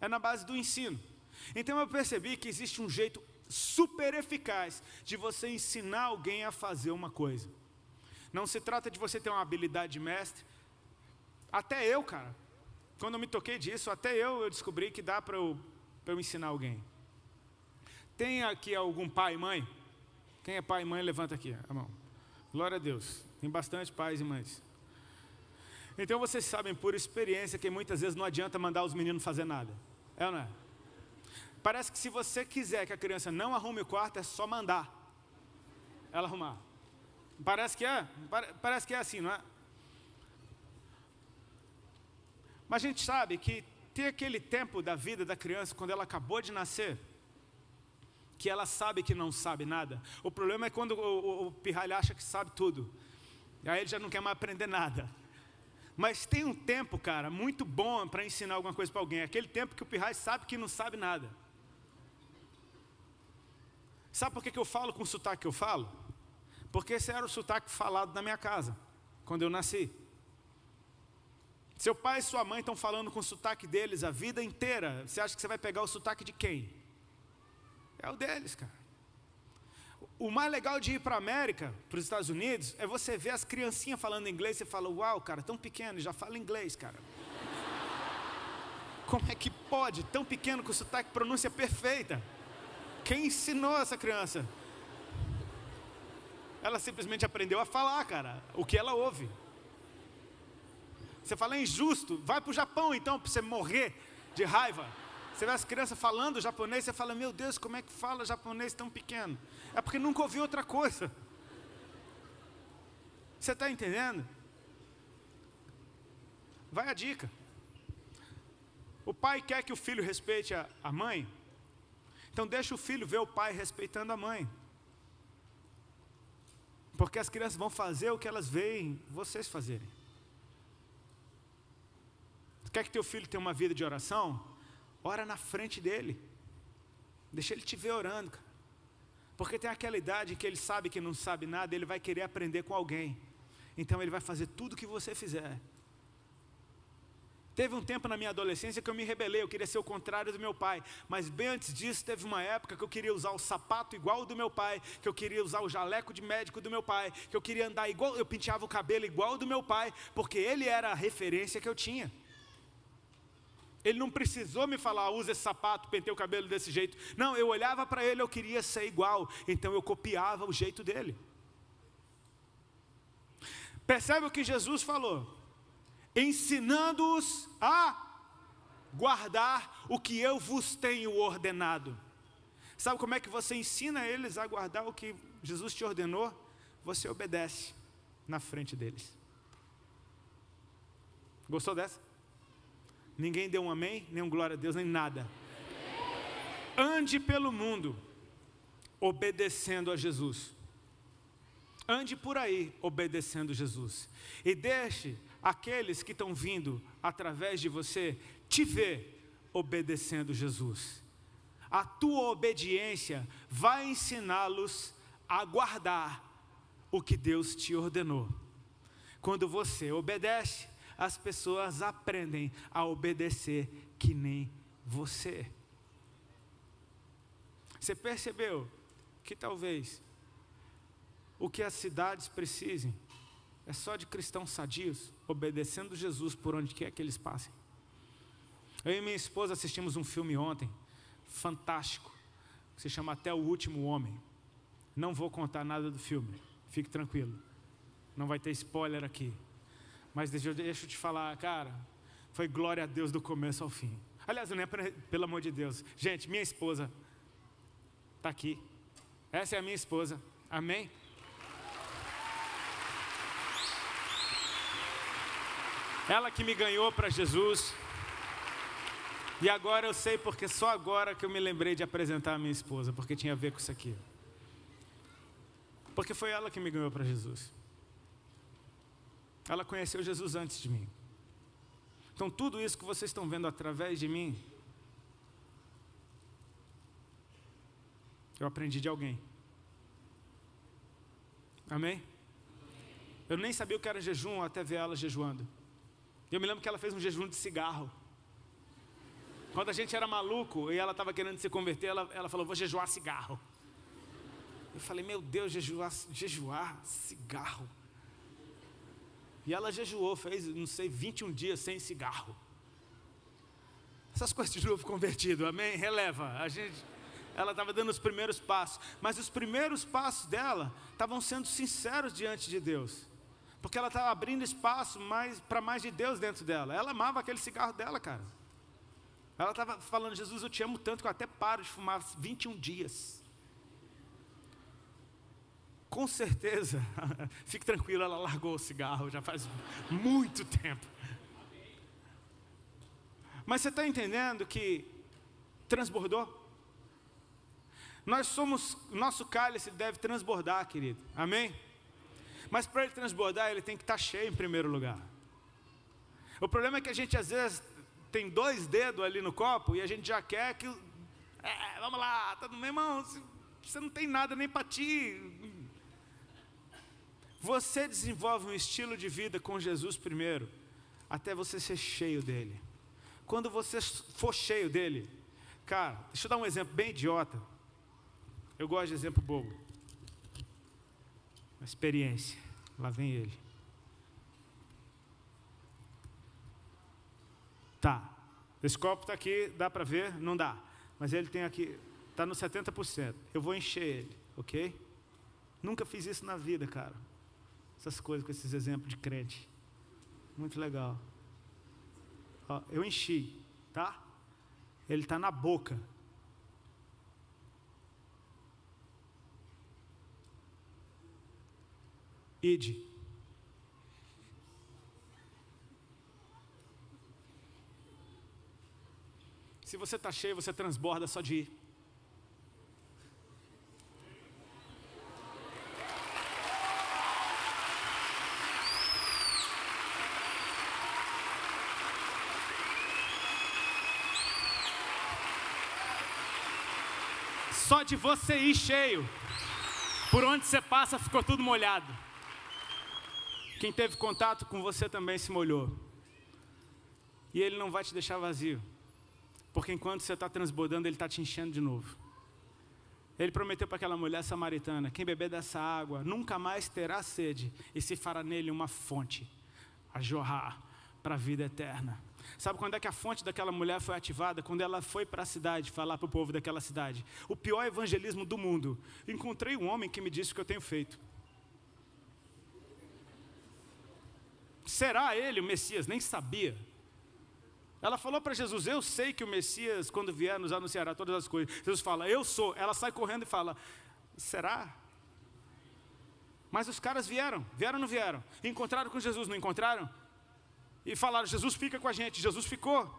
É na base do ensino. Então eu percebi que existe um jeito super eficaz de você ensinar alguém a fazer uma coisa. Não se trata de você ter uma habilidade de mestre. Até eu, cara, quando eu me toquei disso, até eu descobri que dá para eu ensinar alguém. Tem aqui algum pai e mãe? Quem é pai e mãe, levanta aqui a mão. Glória a Deus. Tem bastante pais e mães. Então vocês sabem por experiência que muitas vezes não adianta mandar os meninos fazer nada. É ou não é? Parece que se você quiser que a criança não arrume o quarto, é só mandar ela arrumar. Parece que é assim, não é? Mas a gente sabe que tem aquele tempo da vida da criança, quando ela acabou de nascer, que ela sabe que não sabe nada. O problema é quando o pirralho acha que sabe tudo. E aí ele já não quer mais aprender nada. Mas tem um tempo, cara, muito bom para ensinar alguma coisa para alguém. Aquele tempo que o pirralho sabe que não sabe nada. Sabe por que eu falo com o sotaque que eu falo? Porque esse era o sotaque falado na minha casa, quando eu nasci. Seu pai e sua mãe estão falando com o sotaque deles a vida inteira. Você acha que você vai pegar o sotaque de quem? É o deles, cara. O mais legal de ir para a América, para os Estados Unidos, é você ver as criancinhas falando inglês. Você fala, uau, cara, tão pequeno, já fala inglês, cara. Como é que pode? Tão pequeno, com sotaque, pronúncia perfeita. Quem ensinou essa criança? Ela simplesmente aprendeu a falar, cara, o que ela ouve. Você fala é injusto, vai para o Japão então, para você morrer de raiva. Você vê as crianças falando japonês, você fala, meu Deus, como é que fala japonês tão pequeno? É porque nunca ouviu outra coisa. Você está entendendo? Vai a dica. O pai quer que o filho respeite a mãe, então deixa o filho ver o pai respeitando a mãe. Porque as crianças vão fazer o que elas veem vocês fazerem. Quer que teu filho tenha uma vida de oração? Ora na frente dele. Deixa ele te ver orando, cara. Porque tem aquela idade em que ele sabe que não sabe nada, ele vai querer aprender com alguém. Então ele vai fazer tudo o que você fizer. Teve um tempo na minha adolescência que eu me rebelei, eu queria ser o contrário do meu pai. Mas bem antes disso, teve uma época que eu queria usar o sapato igual ao do meu pai, que eu queria usar o jaleco de médico do meu pai, que eu queria andar igual, eu penteava o cabelo igual ao do meu pai, porque ele era a referência que eu tinha. Ele não precisou me falar, usa esse sapato, pentei o cabelo desse jeito. Não, eu olhava para ele, eu queria ser igual, então eu copiava o jeito dele. Percebe o que Jesus falou? Ensinando-os a guardar o que eu vos tenho ordenado. Sabe como é que você ensina eles a guardar o que Jesus te ordenou? Você obedece na frente deles. Gostou dessa? Ninguém deu um amém, nem um glória a Deus, nem nada. Ande pelo mundo obedecendo a Jesus. Ande por aí obedecendo Jesus. E deixe aqueles que estão vindo através de você te ver obedecendo Jesus. A tua obediência vai ensiná-los a guardar o que Deus te ordenou. Quando você obedece, as pessoas aprendem a obedecer que nem você. Você percebeu que talvez o que as cidades precisem é só de cristãos sadios, obedecendo Jesus por onde quer que eles passem. Eu e minha esposa assistimos um filme ontem, fantástico, que se chama Até o Último Homem. Não vou contar nada do filme, fique tranquilo, não vai ter spoiler aqui. Mas deixa eu te falar, cara, foi glória a Deus do começo ao fim. Aliás, eu nem pelo amor de Deus. Gente, minha esposa está aqui. Essa é a minha esposa, amém? Ela que me ganhou para Jesus. E agora eu sei porque só agora que eu me lembrei de apresentar a minha esposa, porque tinha a ver com isso aqui. Porque foi ela que me ganhou para Jesus. Ela conheceu Jesus antes de mim. Então tudo isso que vocês estão vendo através de mim, eu aprendi de alguém. Amém? Eu nem sabia o que era jejum até ver ela jejuando. Eu me lembro que ela fez um jejum de cigarro. Quando a gente era maluco e ela estava querendo se converter, ela falou, vou jejuar cigarro. Eu falei, meu Deus, jejuar cigarro. E ela jejuou, fez, não sei, 21 dias sem cigarro. Essas coisas de novo convertido, amém? Releva. Ela estava dando os primeiros passos. Mas os primeiros passos dela estavam sendo sinceros diante de Deus. Porque ela estava abrindo espaço para mais de Deus dentro dela. Ela amava aquele cigarro dela, cara. Ela estava falando, Jesus, eu te amo tanto que eu até paro de fumar 21 dias. Com certeza, fique tranquilo, ela largou o cigarro já faz muito tempo. Mas você está entendendo que transbordou? Nosso cálice deve transbordar, querido, amém? Mas para ele transbordar, ele tem que estar cheio em primeiro lugar. O problema é que a gente às vezes tem 2 dedos ali no copo e a gente já quer que, vamos lá, tá no meu irmão, você não tem nada nem para ti. Você desenvolve um estilo de vida com Jesus primeiro, até você ser cheio dele. Quando você for cheio dele, cara, deixa eu dar um exemplo bem idiota. Eu gosto de exemplo bobo. Uma experiência, lá vem ele. Tá, Esse copo está aqui, dá para ver? Não dá. Mas ele tem aqui, está no 70%. Eu vou encher ele, ok? Nunca fiz isso na vida, cara. Essas coisas com esses exemplos de crente. Muito legal. Ó, eu enchi, tá? Ele está na boca. Ide. Se você está cheio, você transborda só de ir. Só de você ir cheio. Por onde você passa, ficou tudo molhado. Quem teve contato com você também se molhou. E Ele não vai te deixar vazio. Porque enquanto você está transbordando, Ele está te enchendo de novo. Ele prometeu para aquela mulher samaritana: quem beber dessa água nunca mais terá sede, e se fará nele uma fonte a jorrar para a vida eterna. Sabe quando é que a fonte daquela mulher foi ativada? Quando ela foi para a cidade, falar para o povo daquela cidade. O pior evangelismo do mundo. Encontrei um homem que me disse o que eu tenho feito. Será ele o Messias? Nem sabia. Ela falou para Jesus: eu sei que o Messias, quando vier, nos anunciará todas as coisas. Jesus fala: eu sou. Ela sai correndo e fala: será? Mas os caras vieram ou não vieram? Encontraram com Jesus, não encontraram? E falaram: Jesus fica com a gente. Jesus ficou.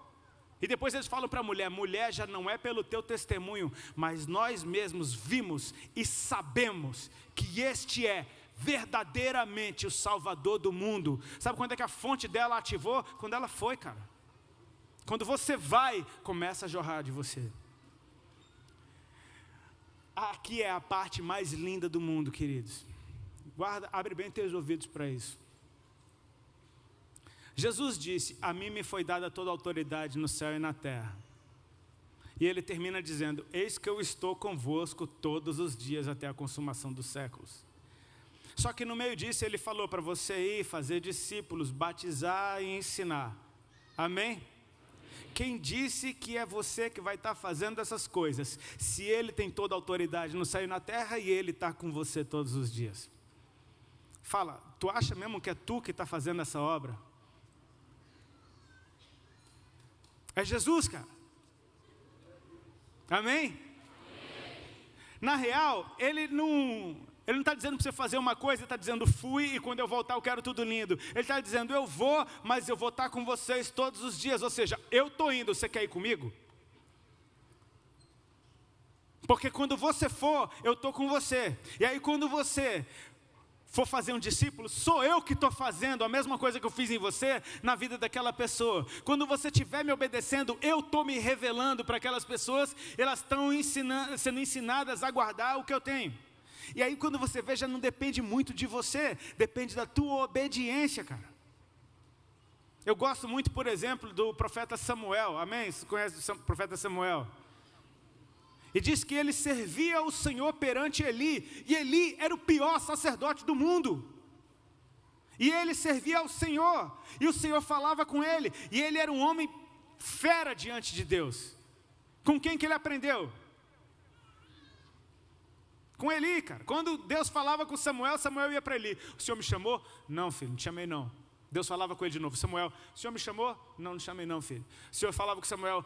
E depois eles falam para a mulher: mulher, já não é pelo teu testemunho, mas nós mesmos vimos e sabemos que este é verdadeiramente o Salvador do mundo. Sabe quando é que a fonte dela ativou? Quando ela foi, cara. Quando você vai, começa a jorrar de você. Aqui é a parte mais linda do mundo, queridos. Guarda, abre bem teus ouvidos para isso. Jesus disse: a mim me foi dada toda a autoridade no céu e na terra. E ele termina dizendo: eis que eu estou convosco todos os dias até a consumação dos séculos. Só que no meio disso ele falou para você ir fazer discípulos, batizar e ensinar. Amém? Quem disse que é você que vai estar fazendo essas coisas? Se ele tem toda a autoridade no céu e na terra e ele está com você todos os dias. Fala, tu acha mesmo que é tu que está fazendo essa obra? É Jesus, cara. Amém? Na real, ele não está dizendo para você fazer uma coisa, ele está dizendo: fui e quando eu voltar eu quero tudo lindo. Ele está dizendo: eu vou, mas eu vou estar com vocês todos os dias. Ou seja, eu estou indo, você quer ir comigo? Porque quando você for, eu estou com você. E aí quando você for fazer um discípulo, sou eu que estou fazendo a mesma coisa que eu fiz em você, na vida daquela pessoa. Quando você estiver me obedecendo, eu estou me revelando para aquelas pessoas, elas estão sendo ensinadas a guardar o que eu tenho. E aí quando você vê, já não depende muito de você, depende da tua obediência, cara. Eu gosto muito, por exemplo, do profeta Samuel, amém? Você conhece o profeta Samuel? E diz que ele servia o Senhor perante Eli, e Eli era o pior sacerdote do mundo. E ele servia ao Senhor, e o Senhor falava com ele, e ele era um homem fera diante de Deus. Com quem que ele aprendeu? Com Eli, cara. Quando Deus falava com Samuel, Samuel ia para Eli: o Senhor me chamou? Não, filho, não te chamei não. Deus falava com ele de novo: Samuel, o Senhor me chamou? Não, não chamei não, filho. O Senhor falava com Samuel: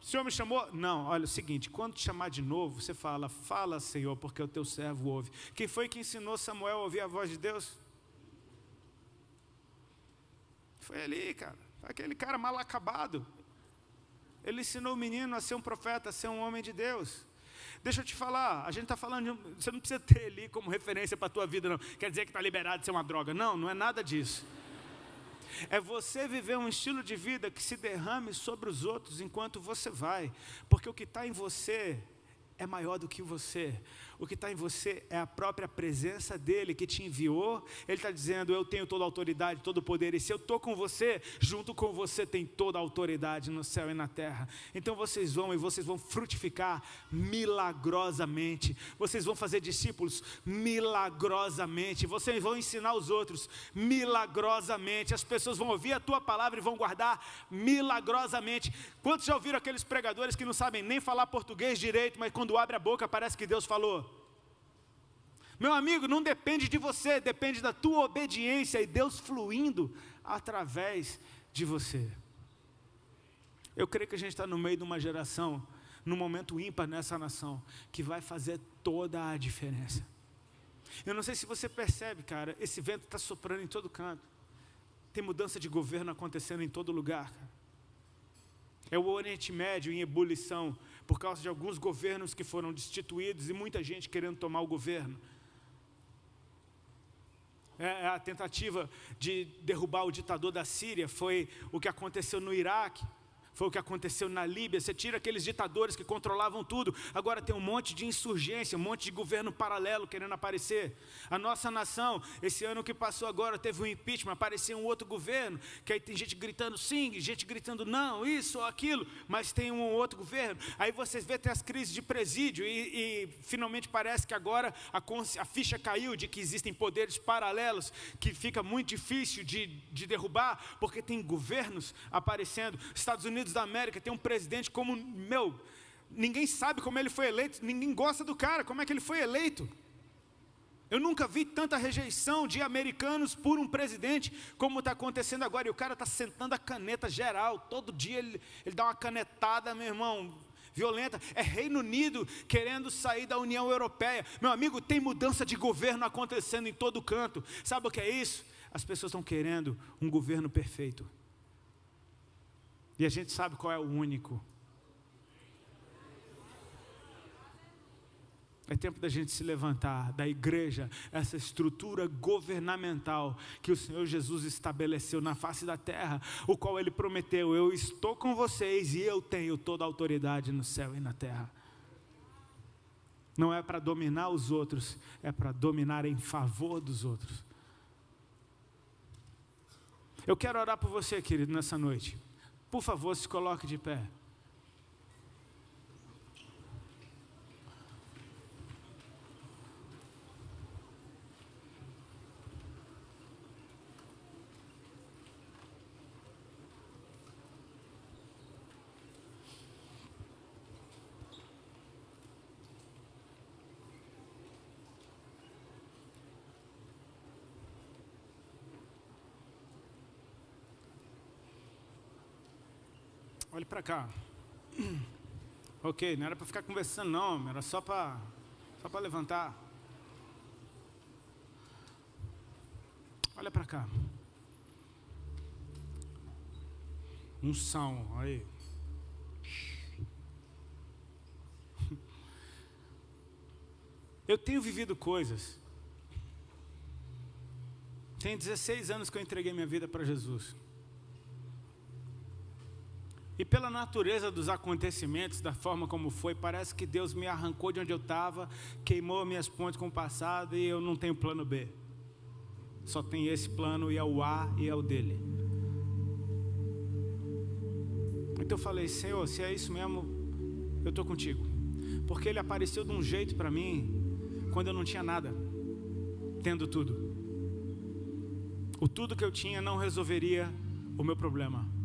o Senhor me chamou? Não. Olha, é o seguinte, quando te chamar de novo, você fala: fala, Senhor, porque o teu servo ouve. Quem foi que ensinou Samuel a ouvir a voz de Deus? Foi Eli, cara. Aquele cara mal acabado. Ele ensinou o menino a ser um profeta, a ser um homem de Deus. Deixa eu te falar, a gente está falando, você não precisa ter Eli como referência para a tua vida, não. Quer dizer que está liberado de ser uma droga. Não, não é nada disso. É você viver um estilo de vida que se derrame sobre os outros enquanto você vai. Porque o que está em você é maior do que você. O que está em você é a própria presença dele que te enviou. Ele está dizendo, eu tenho toda a autoridade, todo o poder. E se eu estou com você, junto com você tem toda a autoridade no céu e na terra. Então vocês vão frutificar milagrosamente. Vocês vão fazer discípulos milagrosamente. Vocês vão ensinar os outros milagrosamente. As pessoas vão ouvir a tua palavra e vão guardar milagrosamente. Quantos já ouviram aqueles pregadores que não sabem nem falar português direito, mas quando abre a boca parece que Deus falou? Meu amigo, não depende de você, depende da tua obediência e Deus fluindo através de você. Eu creio que a gente está no meio de uma geração, num momento ímpar nessa nação, que vai fazer toda a diferença. Eu não sei se você percebe, cara, esse vento está soprando em todo canto. Tem mudança de governo acontecendo em todo lugar, cara. É o Oriente Médio em ebulição, por causa de alguns governos que foram destituídos e muita gente querendo tomar o governo. A tentativa de derrubar o ditador da Síria foi o que aconteceu no Iraque. Foi o que aconteceu na Líbia. Você tira aqueles ditadores que controlavam tudo, agora tem um monte de insurgência, um monte de governo paralelo querendo aparecer. A nossa nação, esse ano que passou agora, teve um impeachment, apareceu um outro governo, que aí tem gente gritando sim, gente gritando não, isso ou aquilo, mas tem um outro governo. Aí vocês vê, tem as crises de presídio e finalmente parece que agora a ficha caiu de que existem poderes paralelos, que fica muito difícil de derrubar, porque tem governos aparecendo. Estados Unidos da América tem um presidente como, ninguém sabe como ele foi eleito, ninguém gosta do cara, como é que ele foi eleito? Eu nunca vi tanta rejeição de americanos por um presidente como está acontecendo agora, e o cara está sentando a caneta geral, todo dia ele dá uma canetada, meu irmão, violenta. É Reino Unido querendo sair da União Europeia. Meu amigo, tem mudança de governo acontecendo em todo canto. Sabe o que é isso? As pessoas estão querendo um governo perfeito. E a gente sabe qual é o único. É tempo da gente se levantar, da igreja, essa estrutura governamental que o Senhor Jesus estabeleceu na face da terra, o qual Ele prometeu, eu estou com vocês e eu tenho toda a autoridade no céu e na terra. Não é para dominar os outros, é para dominar em favor dos outros. Eu quero orar por você, querido, nessa noite. Por favor, se coloque de pé. Olhe para cá. Ok, não era para ficar conversando não, era só para levantar. Olha para cá. Unção, aí. Eu tenho vivido coisas. Tem 16 anos que eu entreguei minha vida para Jesus. E pela natureza dos acontecimentos, da forma como foi, parece que Deus me arrancou de onde eu estava, queimou minhas pontes com o passado e eu não tenho plano B. Só tem esse plano e é o A e é o dele. Então eu falei, Senhor, se é isso mesmo, eu estou contigo. Porque Ele apareceu de um jeito para mim, quando eu não tinha nada, tendo tudo. O tudo que eu tinha não resolveria o meu problema.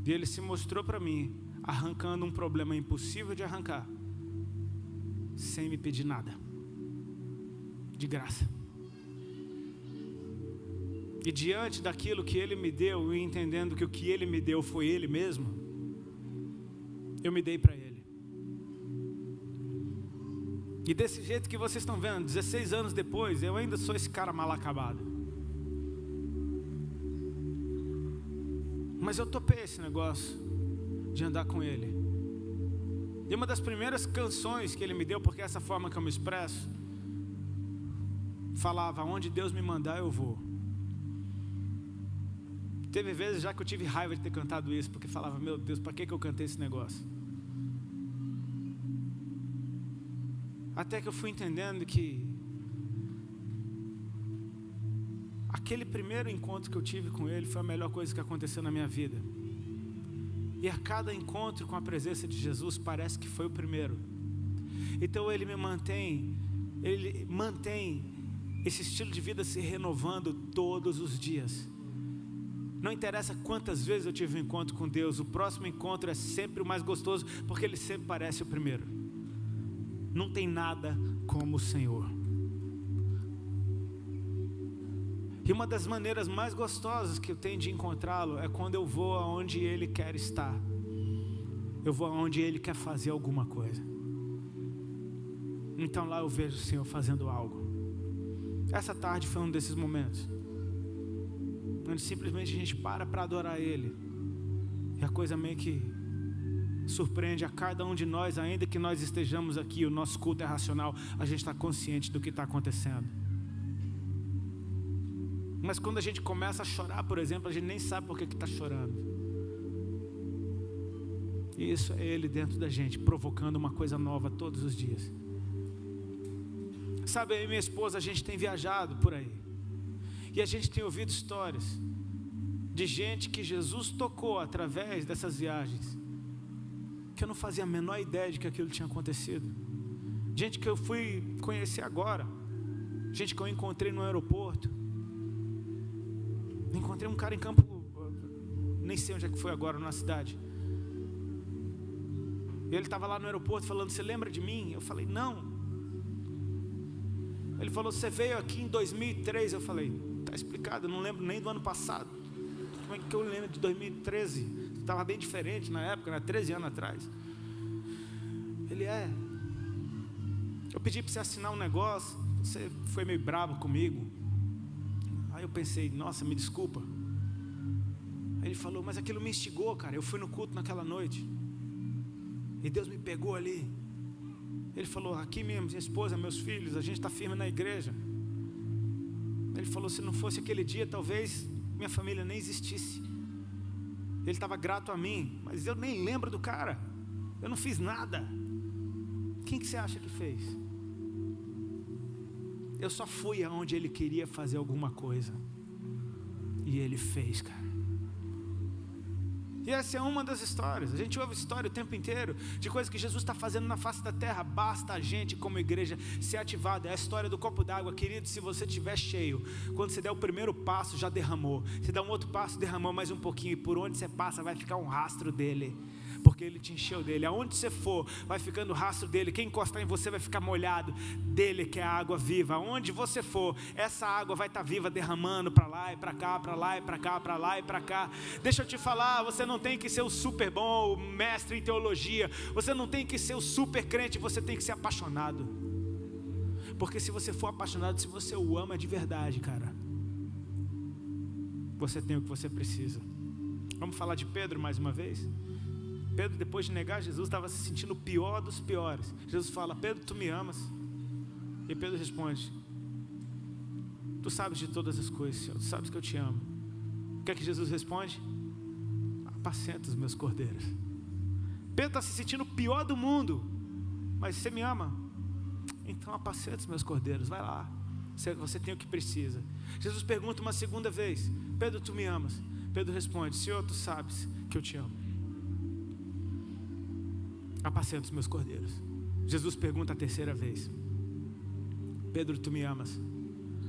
E Ele se mostrou para mim, arrancando um problema impossível de arrancar, sem me pedir nada, de graça. E diante daquilo que Ele me deu, e entendendo que o que Ele me deu foi Ele mesmo, eu me dei para Ele. E desse jeito que vocês estão vendo, 16 anos depois, eu ainda sou esse cara mal acabado. Mas eu topei esse negócio de andar com Ele. E uma das primeiras canções que Ele me deu, porque é essa forma que eu me expresso, falava, onde Deus me mandar eu vou. Teve vezes já que eu tive raiva de ter cantado isso, porque falava, meu Deus, para que eu cantei esse negócio? Até que eu fui entendendo que aquele primeiro encontro que eu tive com Ele foi a melhor coisa que aconteceu na minha vida. E a cada encontro com a presença de Jesus parece que foi o primeiro. Então Ele mantém esse estilo de vida se renovando todos os dias. Não interessa quantas vezes eu tive um encontro com Deus, o próximo encontro é sempre o mais gostoso, porque Ele sempre parece o primeiro. Não tem nada como o Senhor. E uma das maneiras mais gostosas que eu tenho de encontrá-lo é quando eu vou aonde Ele quer estar. Eu vou aonde Ele quer fazer alguma coisa. Então lá eu vejo o Senhor fazendo algo. Essa tarde foi um desses momentos, onde simplesmente a gente para adorar Ele. E a coisa meio que surpreende a cada um de nós, ainda que nós estejamos aqui, o nosso culto é racional, a gente está consciente do que está acontecendo. Mas quando a gente começa a chorar, por exemplo, a gente nem sabe por que está chorando. E isso é Ele dentro da gente, provocando uma coisa nova todos os dias. Sabe, eu e minha esposa, a gente tem viajado por aí. E a gente tem ouvido histórias de gente que Jesus tocou através dessas viagens, que eu não fazia a menor ideia de que aquilo tinha acontecido. Gente que eu fui conhecer agora. Gente que eu encontrei no aeroporto. Encontrei um cara em Campo, nem sei onde é que foi agora, na cidade. E ele estava lá no aeroporto falando: você lembra de mim? Eu falei: não. Ele falou: você veio aqui em 2003. Eu falei: está explicado, eu não lembro nem do ano passado. Como é que eu lembro de 2013? Estava bem diferente na época, né? 13 anos atrás. Ele eu pedi para você assinar um negócio, você foi meio bravo comigo. Aí eu pensei: nossa, me desculpa. Aí ele falou: mas aquilo me instigou, cara. Eu fui no culto naquela noite e Deus me pegou ali. Ele falou: aqui mesmo, minha esposa, meus filhos, a gente está firme na igreja. Ele falou: se não fosse aquele dia, talvez minha família nem existisse. Ele estava grato a mim, mas eu nem lembro do cara. Eu não fiz nada. Quem que você acha que fez? Eu só fui aonde Ele queria fazer alguma coisa. E Ele fez, cara. E essa é uma das histórias. A gente ouve história o tempo inteiro de coisas que Jesus está fazendo na face da terra. Basta a gente, como igreja, ser ativado. É a história do copo d'água. Querido, se você estiver cheio, quando você der o primeiro passo, já derramou. Você dá um outro passo, derramou mais um pouquinho. E por onde você passa, vai ficar um rastro dele, porque Ele te encheu dele. Aonde você for, vai ficando o rastro dele. Quem encostar em você vai ficar molhado dele, que é a água viva. Aonde você for, essa água vai estar viva, derramando para lá e para cá, para lá e para cá, para lá e para cá. Deixa eu te falar, você não tem que ser o super bom, o mestre em teologia. Você não tem que ser o super crente, você tem que ser apaixonado. Porque se você for apaixonado, se você o ama de verdade, cara, você tem o que você precisa. Vamos falar de Pedro mais uma vez? Pedro, depois de negar Jesus, estava se sentindo o pior dos piores. Jesus fala: Pedro, tu me amas? E Pedro responde: tu sabes de todas as coisas, Senhor, tu sabes que eu te amo. O que é que Jesus responde? Apacenta os meus cordeiros. Pedro está se sentindo o pior do mundo, mas você me ama? Então apacenta os meus cordeiros, vai lá, você tem o que precisa. Jesus pergunta uma segunda vez: Pedro, tu me amas? Pedro responde: Senhor, tu sabes que eu te amo. Apacenta os meus cordeiros. Jesus pergunta a terceira vez: Pedro, tu me amas?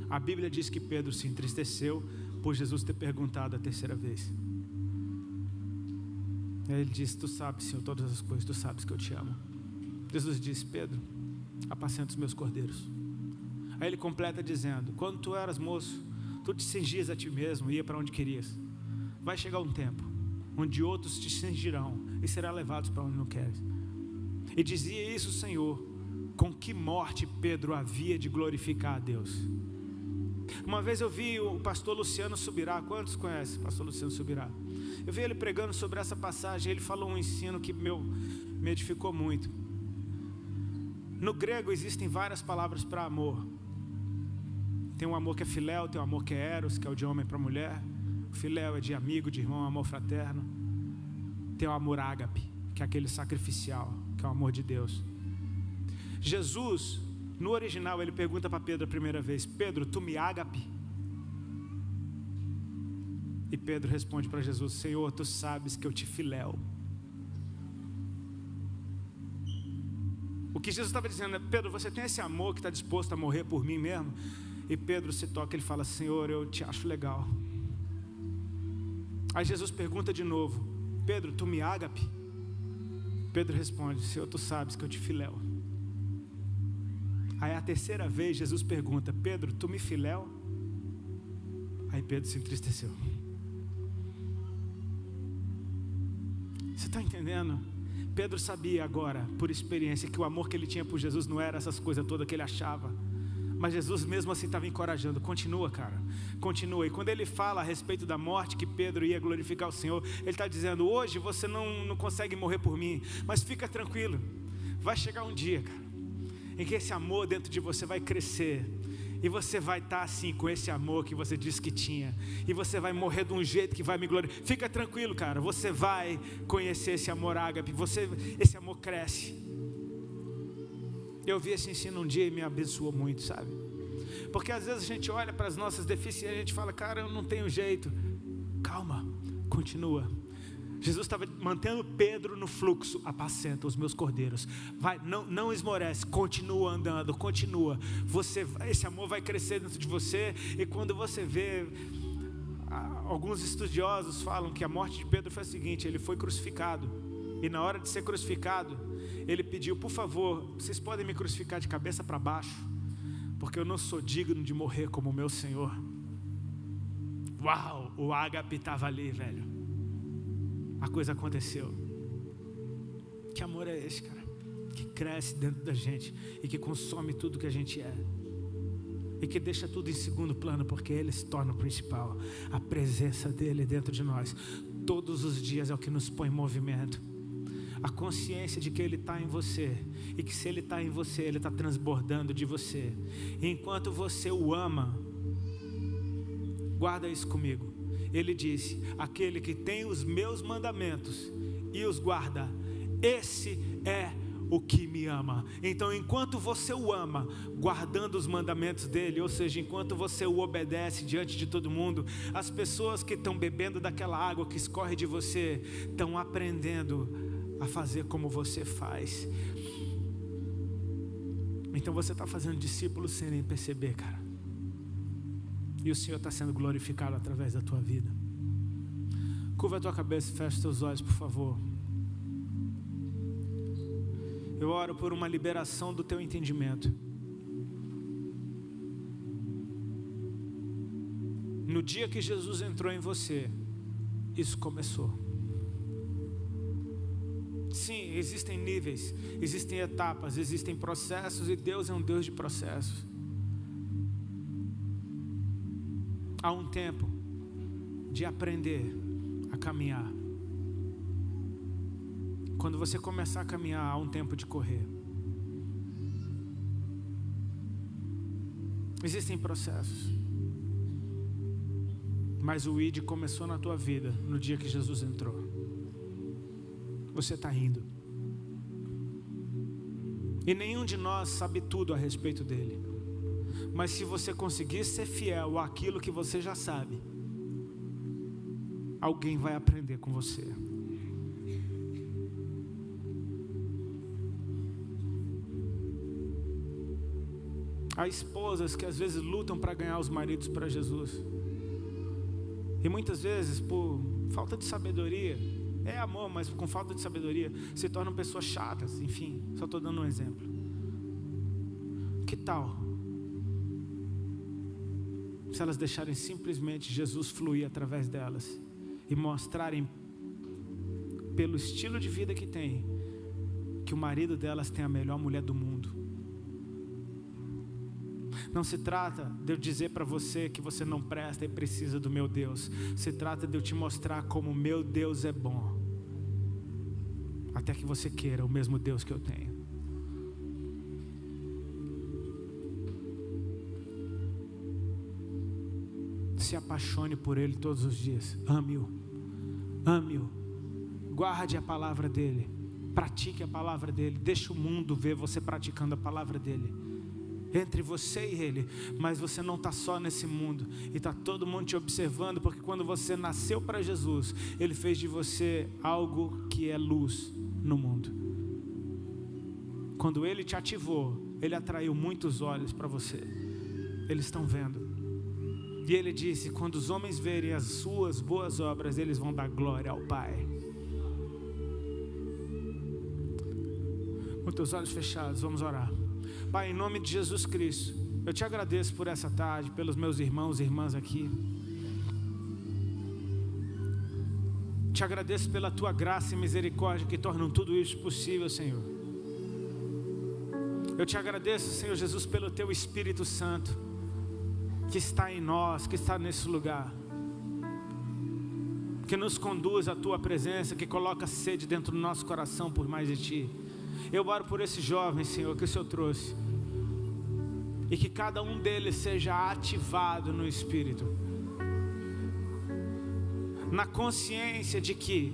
A Bíblia diz que Pedro se entristeceu por Jesus ter perguntado a terceira vez. Aí ele diz: tu sabes, Senhor, todas as coisas, tu sabes que eu te amo. Jesus diz: Pedro, apacenta os meus cordeiros. Aí ele completa dizendo: quando tu eras moço, tu te cingias a ti mesmo e ia para onde querias. Vai chegar um tempo onde outros te cingirão e serão levados para onde não queres. E dizia isso o Senhor: com que morte Pedro havia de glorificar a Deus? Uma vez eu vi o pastor Luciano Subirá. Quantos conhecem o pastor Luciano Subirá? Eu vi ele pregando sobre essa passagem. Ele falou um ensino que me edificou muito. No grego existem várias palavras para amor. Tem um amor que é filéu, tem um amor que é eros, que é o de homem para mulher. O filéu é de amigo, de irmão, amor fraterno. Tem o amor ágape, que é aquele sacrificial, que é o amor de Deus. Jesus, no original, ele pergunta para Pedro a primeira vez: Pedro, tu me ágape? E Pedro responde para Jesus: Senhor, tu sabes que eu te filéu. O que Jesus estava dizendo é: Pedro, você tem esse amor que está disposto a morrer por mim mesmo? E Pedro se toca, ele fala: Senhor, eu te acho legal. Aí Jesus pergunta de novo: Pedro, tu me ágape? Pedro responde: Senhor, tu sabes que eu te filéu. Aí a terceira vez Jesus pergunta: Pedro, tu me filéu? Aí Pedro se entristeceu. Você está entendendo? Pedro sabia agora, por experiência, que o amor que ele tinha por Jesus não era essas coisas todas que ele achava. Mas Jesus mesmo assim estava encorajando: continua, cara, continua. E quando ele fala a respeito da morte, que Pedro ia glorificar o Senhor, ele está dizendo: hoje você não consegue morrer por mim, mas fica tranquilo, vai chegar um dia, cara, em que esse amor dentro de você vai crescer, e você vai estar assim com esse amor que você disse que tinha, e você vai morrer de um jeito que vai me glorificar. Fica tranquilo, cara, você vai conhecer esse amor ágape, esse amor cresce. Eu vi esse ensino um dia e me abençoou muito, sabe? Porque às vezes a gente olha para as nossas deficiências e a gente fala: cara, eu não tenho jeito. Calma, continua. Jesus estava mantendo Pedro no fluxo: apacenta os meus cordeiros, vai, não esmorece, continua andando, continua. Esse amor vai crescer dentro de você. E quando você vê, alguns estudiosos falam que a morte de Pedro foi a seguinte: ele foi crucificado, e na hora de ser crucificado, ele pediu: por favor, vocês podem me crucificar de cabeça para baixo, porque eu não sou digno de morrer como o meu Senhor. Uau, o ágape estava ali, velho. A coisa aconteceu. Que amor é esse, cara? Que cresce dentro da gente e que consome tudo que a gente é, e que deixa tudo em segundo plano, porque Ele se torna o principal. A presença dEle dentro de nós todos os dias é o que nos põe em movimento. A consciência de que Ele está em você, e que se Ele está em você, Ele está transbordando de você. E enquanto você o ama, guarda isso comigo. Ele disse: aquele que tem os meus mandamentos e os guarda, esse é o que me ama. Então, enquanto você o ama, guardando os mandamentos dele, ou seja, enquanto você o obedece diante de todo mundo, as pessoas que estão bebendo daquela água que escorre de você, estão aprendendo a fazer como você faz. Então você está fazendo discípulos sem nem perceber, cara. E o Senhor está sendo glorificado através da tua vida. Curva a tua cabeça e fecha os teus olhos, por favor. Eu oro por uma liberação do teu entendimento. No dia que Jesus entrou em você, isso começou. Sim, existem níveis, existem etapas, existem processos, e Deus é um Deus de processos. Há um tempo de aprender a caminhar. Quando você começar a caminhar, há um tempo de correr. Existem processos, mas o ID começou na tua vida no dia que Jesus entrou. Você está indo, e nenhum de nós sabe tudo a respeito dele. Mas se você conseguir ser fiel àquilo que você já sabe, alguém vai aprender com você. Há esposas que às vezes lutam para ganhar os maridos para Jesus, e muitas vezes por falta de sabedoria, é amor, mas com falta de sabedoria, se tornam pessoas chatas. Enfim, só estou dando um exemplo. Que tal se elas deixarem simplesmente Jesus fluir através delas e mostrarem, pelo estilo de vida que tem, que o marido delas tem a melhor mulher do mundo? Não se trata de eu dizer para você que você não presta e precisa do meu Deus. Se trata de eu te mostrar como o meu Deus é bom, até que você queira o mesmo Deus que eu tenho. Se apaixone por Ele todos os dias. Ame-o. Ame-o. Guarde a palavra dEle. Pratique a palavra dele. Deixa o mundo ver você praticando a palavra dele. Entre você e ele. Mas você não está só nesse mundo. E está todo mundo te observando. Porque quando você nasceu para Jesus, ele fez de você algo que é luz no mundo. Quando ele te ativou, ele atraiu muitos olhos para você. Eles estão vendo. E ele disse: quando os homens verem as suas boas obras, eles vão dar glória ao Pai. Com teus olhos fechados, vamos orar. Pai, em nome de Jesus Cristo, eu te agradeço por essa tarde, pelos meus irmãos e irmãs aqui. Te agradeço pela tua graça e misericórdia que tornam tudo isso possível, Senhor. Eu te agradeço, Senhor Jesus, pelo teu Espírito Santo que está em nós, que está nesse lugar, que nos conduz à tua presença, que coloca sede dentro do nosso coração por mais de ti. Eu oro por esse jovem, Senhor, que o Senhor trouxe, e que cada um deles seja ativado no Espírito, na consciência de que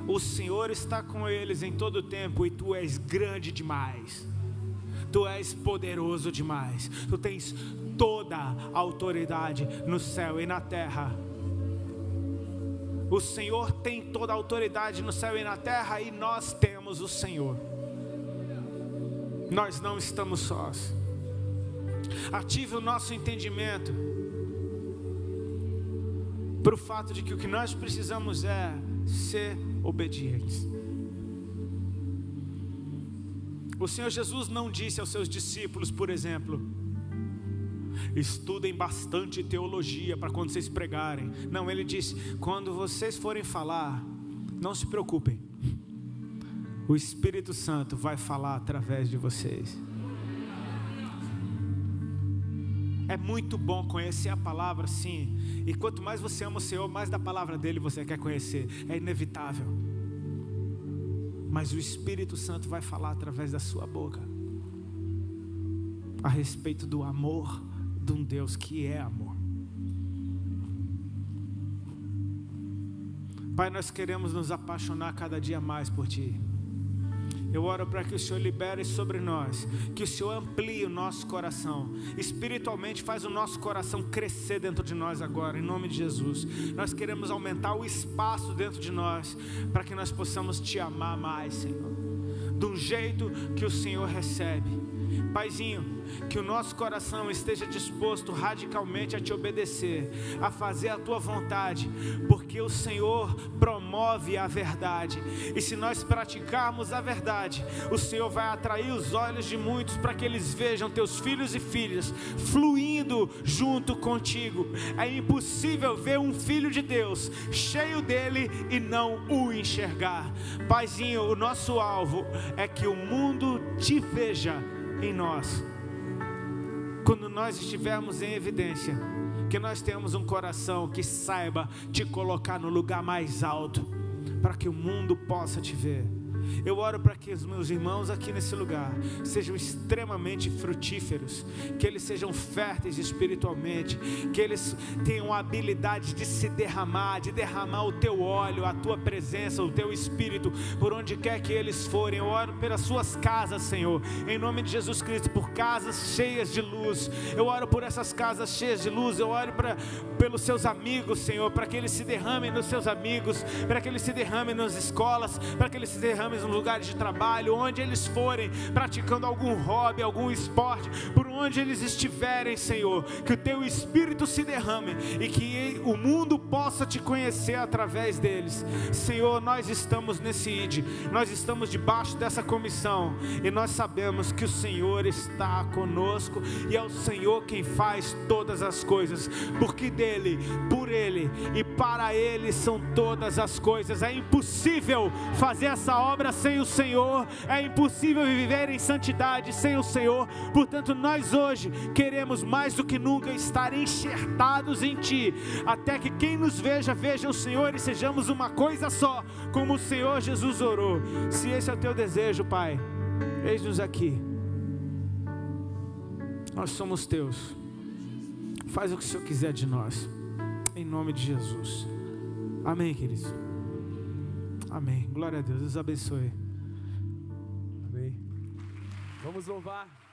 o Senhor está com eles em todo o tempo, e tu és grande demais, tu és poderoso demais, tu tens toda a autoridade no céu e na terra. O Senhor tem toda a autoridade no céu e na terra, e nós temos o Senhor. Nós não estamos sós. Ative o nosso entendimento para o fato de que o que nós precisamos é ser obedientes. O Senhor Jesus não disse aos seus discípulos, por exemplo: estudem bastante teologia para quando vocês pregarem. Não, ele disse: quando vocês forem falar, não se preocupem, o Espírito Santo vai falar através de vocês. É muito bom conhecer a palavra, sim. E quanto mais você ama o Senhor, mais da palavra dele você quer conhecer. É inevitável. Mas o Espírito Santo vai falar através da sua boca a respeito do amor de um Deus que é amor. Pai, nós queremos nos apaixonar cada dia mais por Ti. Eu oro para que o Senhor libere sobre nós, que o Senhor amplie o nosso coração, espiritualmente faz o nosso coração crescer dentro de nós agora, em nome de Jesus. Nós queremos aumentar o espaço dentro de nós, para que nós possamos Te amar mais, Senhor, de um jeito que o Senhor recebe. Paizinho, que o nosso coração esteja disposto radicalmente a Te obedecer, a fazer a Tua vontade, porque o Senhor promove a verdade, e se nós praticarmos a verdade, o Senhor vai atrair os olhos de muitos para que eles vejam Teus filhos e filhas fluindo junto contigo. É impossível ver um filho de Deus cheio dele e não o enxergar. Paizinho, o nosso alvo é que o mundo Te veja em nós. Quando nós estivermos em evidência, que nós tenhamos um coração que saiba Te colocar no lugar mais alto, para que o mundo possa Te ver. Eu oro para que os meus irmãos aqui nesse lugar sejam extremamente frutíferos, que eles sejam férteis espiritualmente, que eles tenham a habilidade de se derramar, de derramar o Teu óleo, a Tua presença, o Teu Espírito, por onde quer que eles forem. Eu oro pelas suas casas, Senhor, em nome de Jesus Cristo, por casas cheias de luz. Eu oro por essas casas cheias de luz. Eu oro pelos seus amigos, Senhor, para que eles se derramem nos seus amigos, para que eles se derramem nas escolas, para que eles se derramem nos lugares de trabalho, onde eles forem, praticando algum hobby, algum esporte, por onde eles estiverem, Senhor, que o Teu Espírito se derrame e que o mundo possa Te conhecer através deles. Senhor, nós estamos nesse ID, nós estamos debaixo dessa comissão, e nós sabemos que o Senhor está conosco, e é o Senhor quem faz todas as coisas, porque dele, por Ele e para Ele são todas as coisas. É impossível fazer essa obra sem o Senhor, é impossível viver em santidade sem o Senhor. Portanto, nós hoje queremos mais do que nunca estar enxertados em Ti, até que quem nos veja, veja o Senhor, e sejamos uma coisa só, como o Senhor Jesus orou. Se esse é o Teu desejo, Pai, eis-nos aqui, nós somos Teus. Faz o que o Senhor quiser de nós, em nome de Jesus. Amém, queridos. Amém. Glória a Deus. Deus abençoe. Amém. Vamos louvar.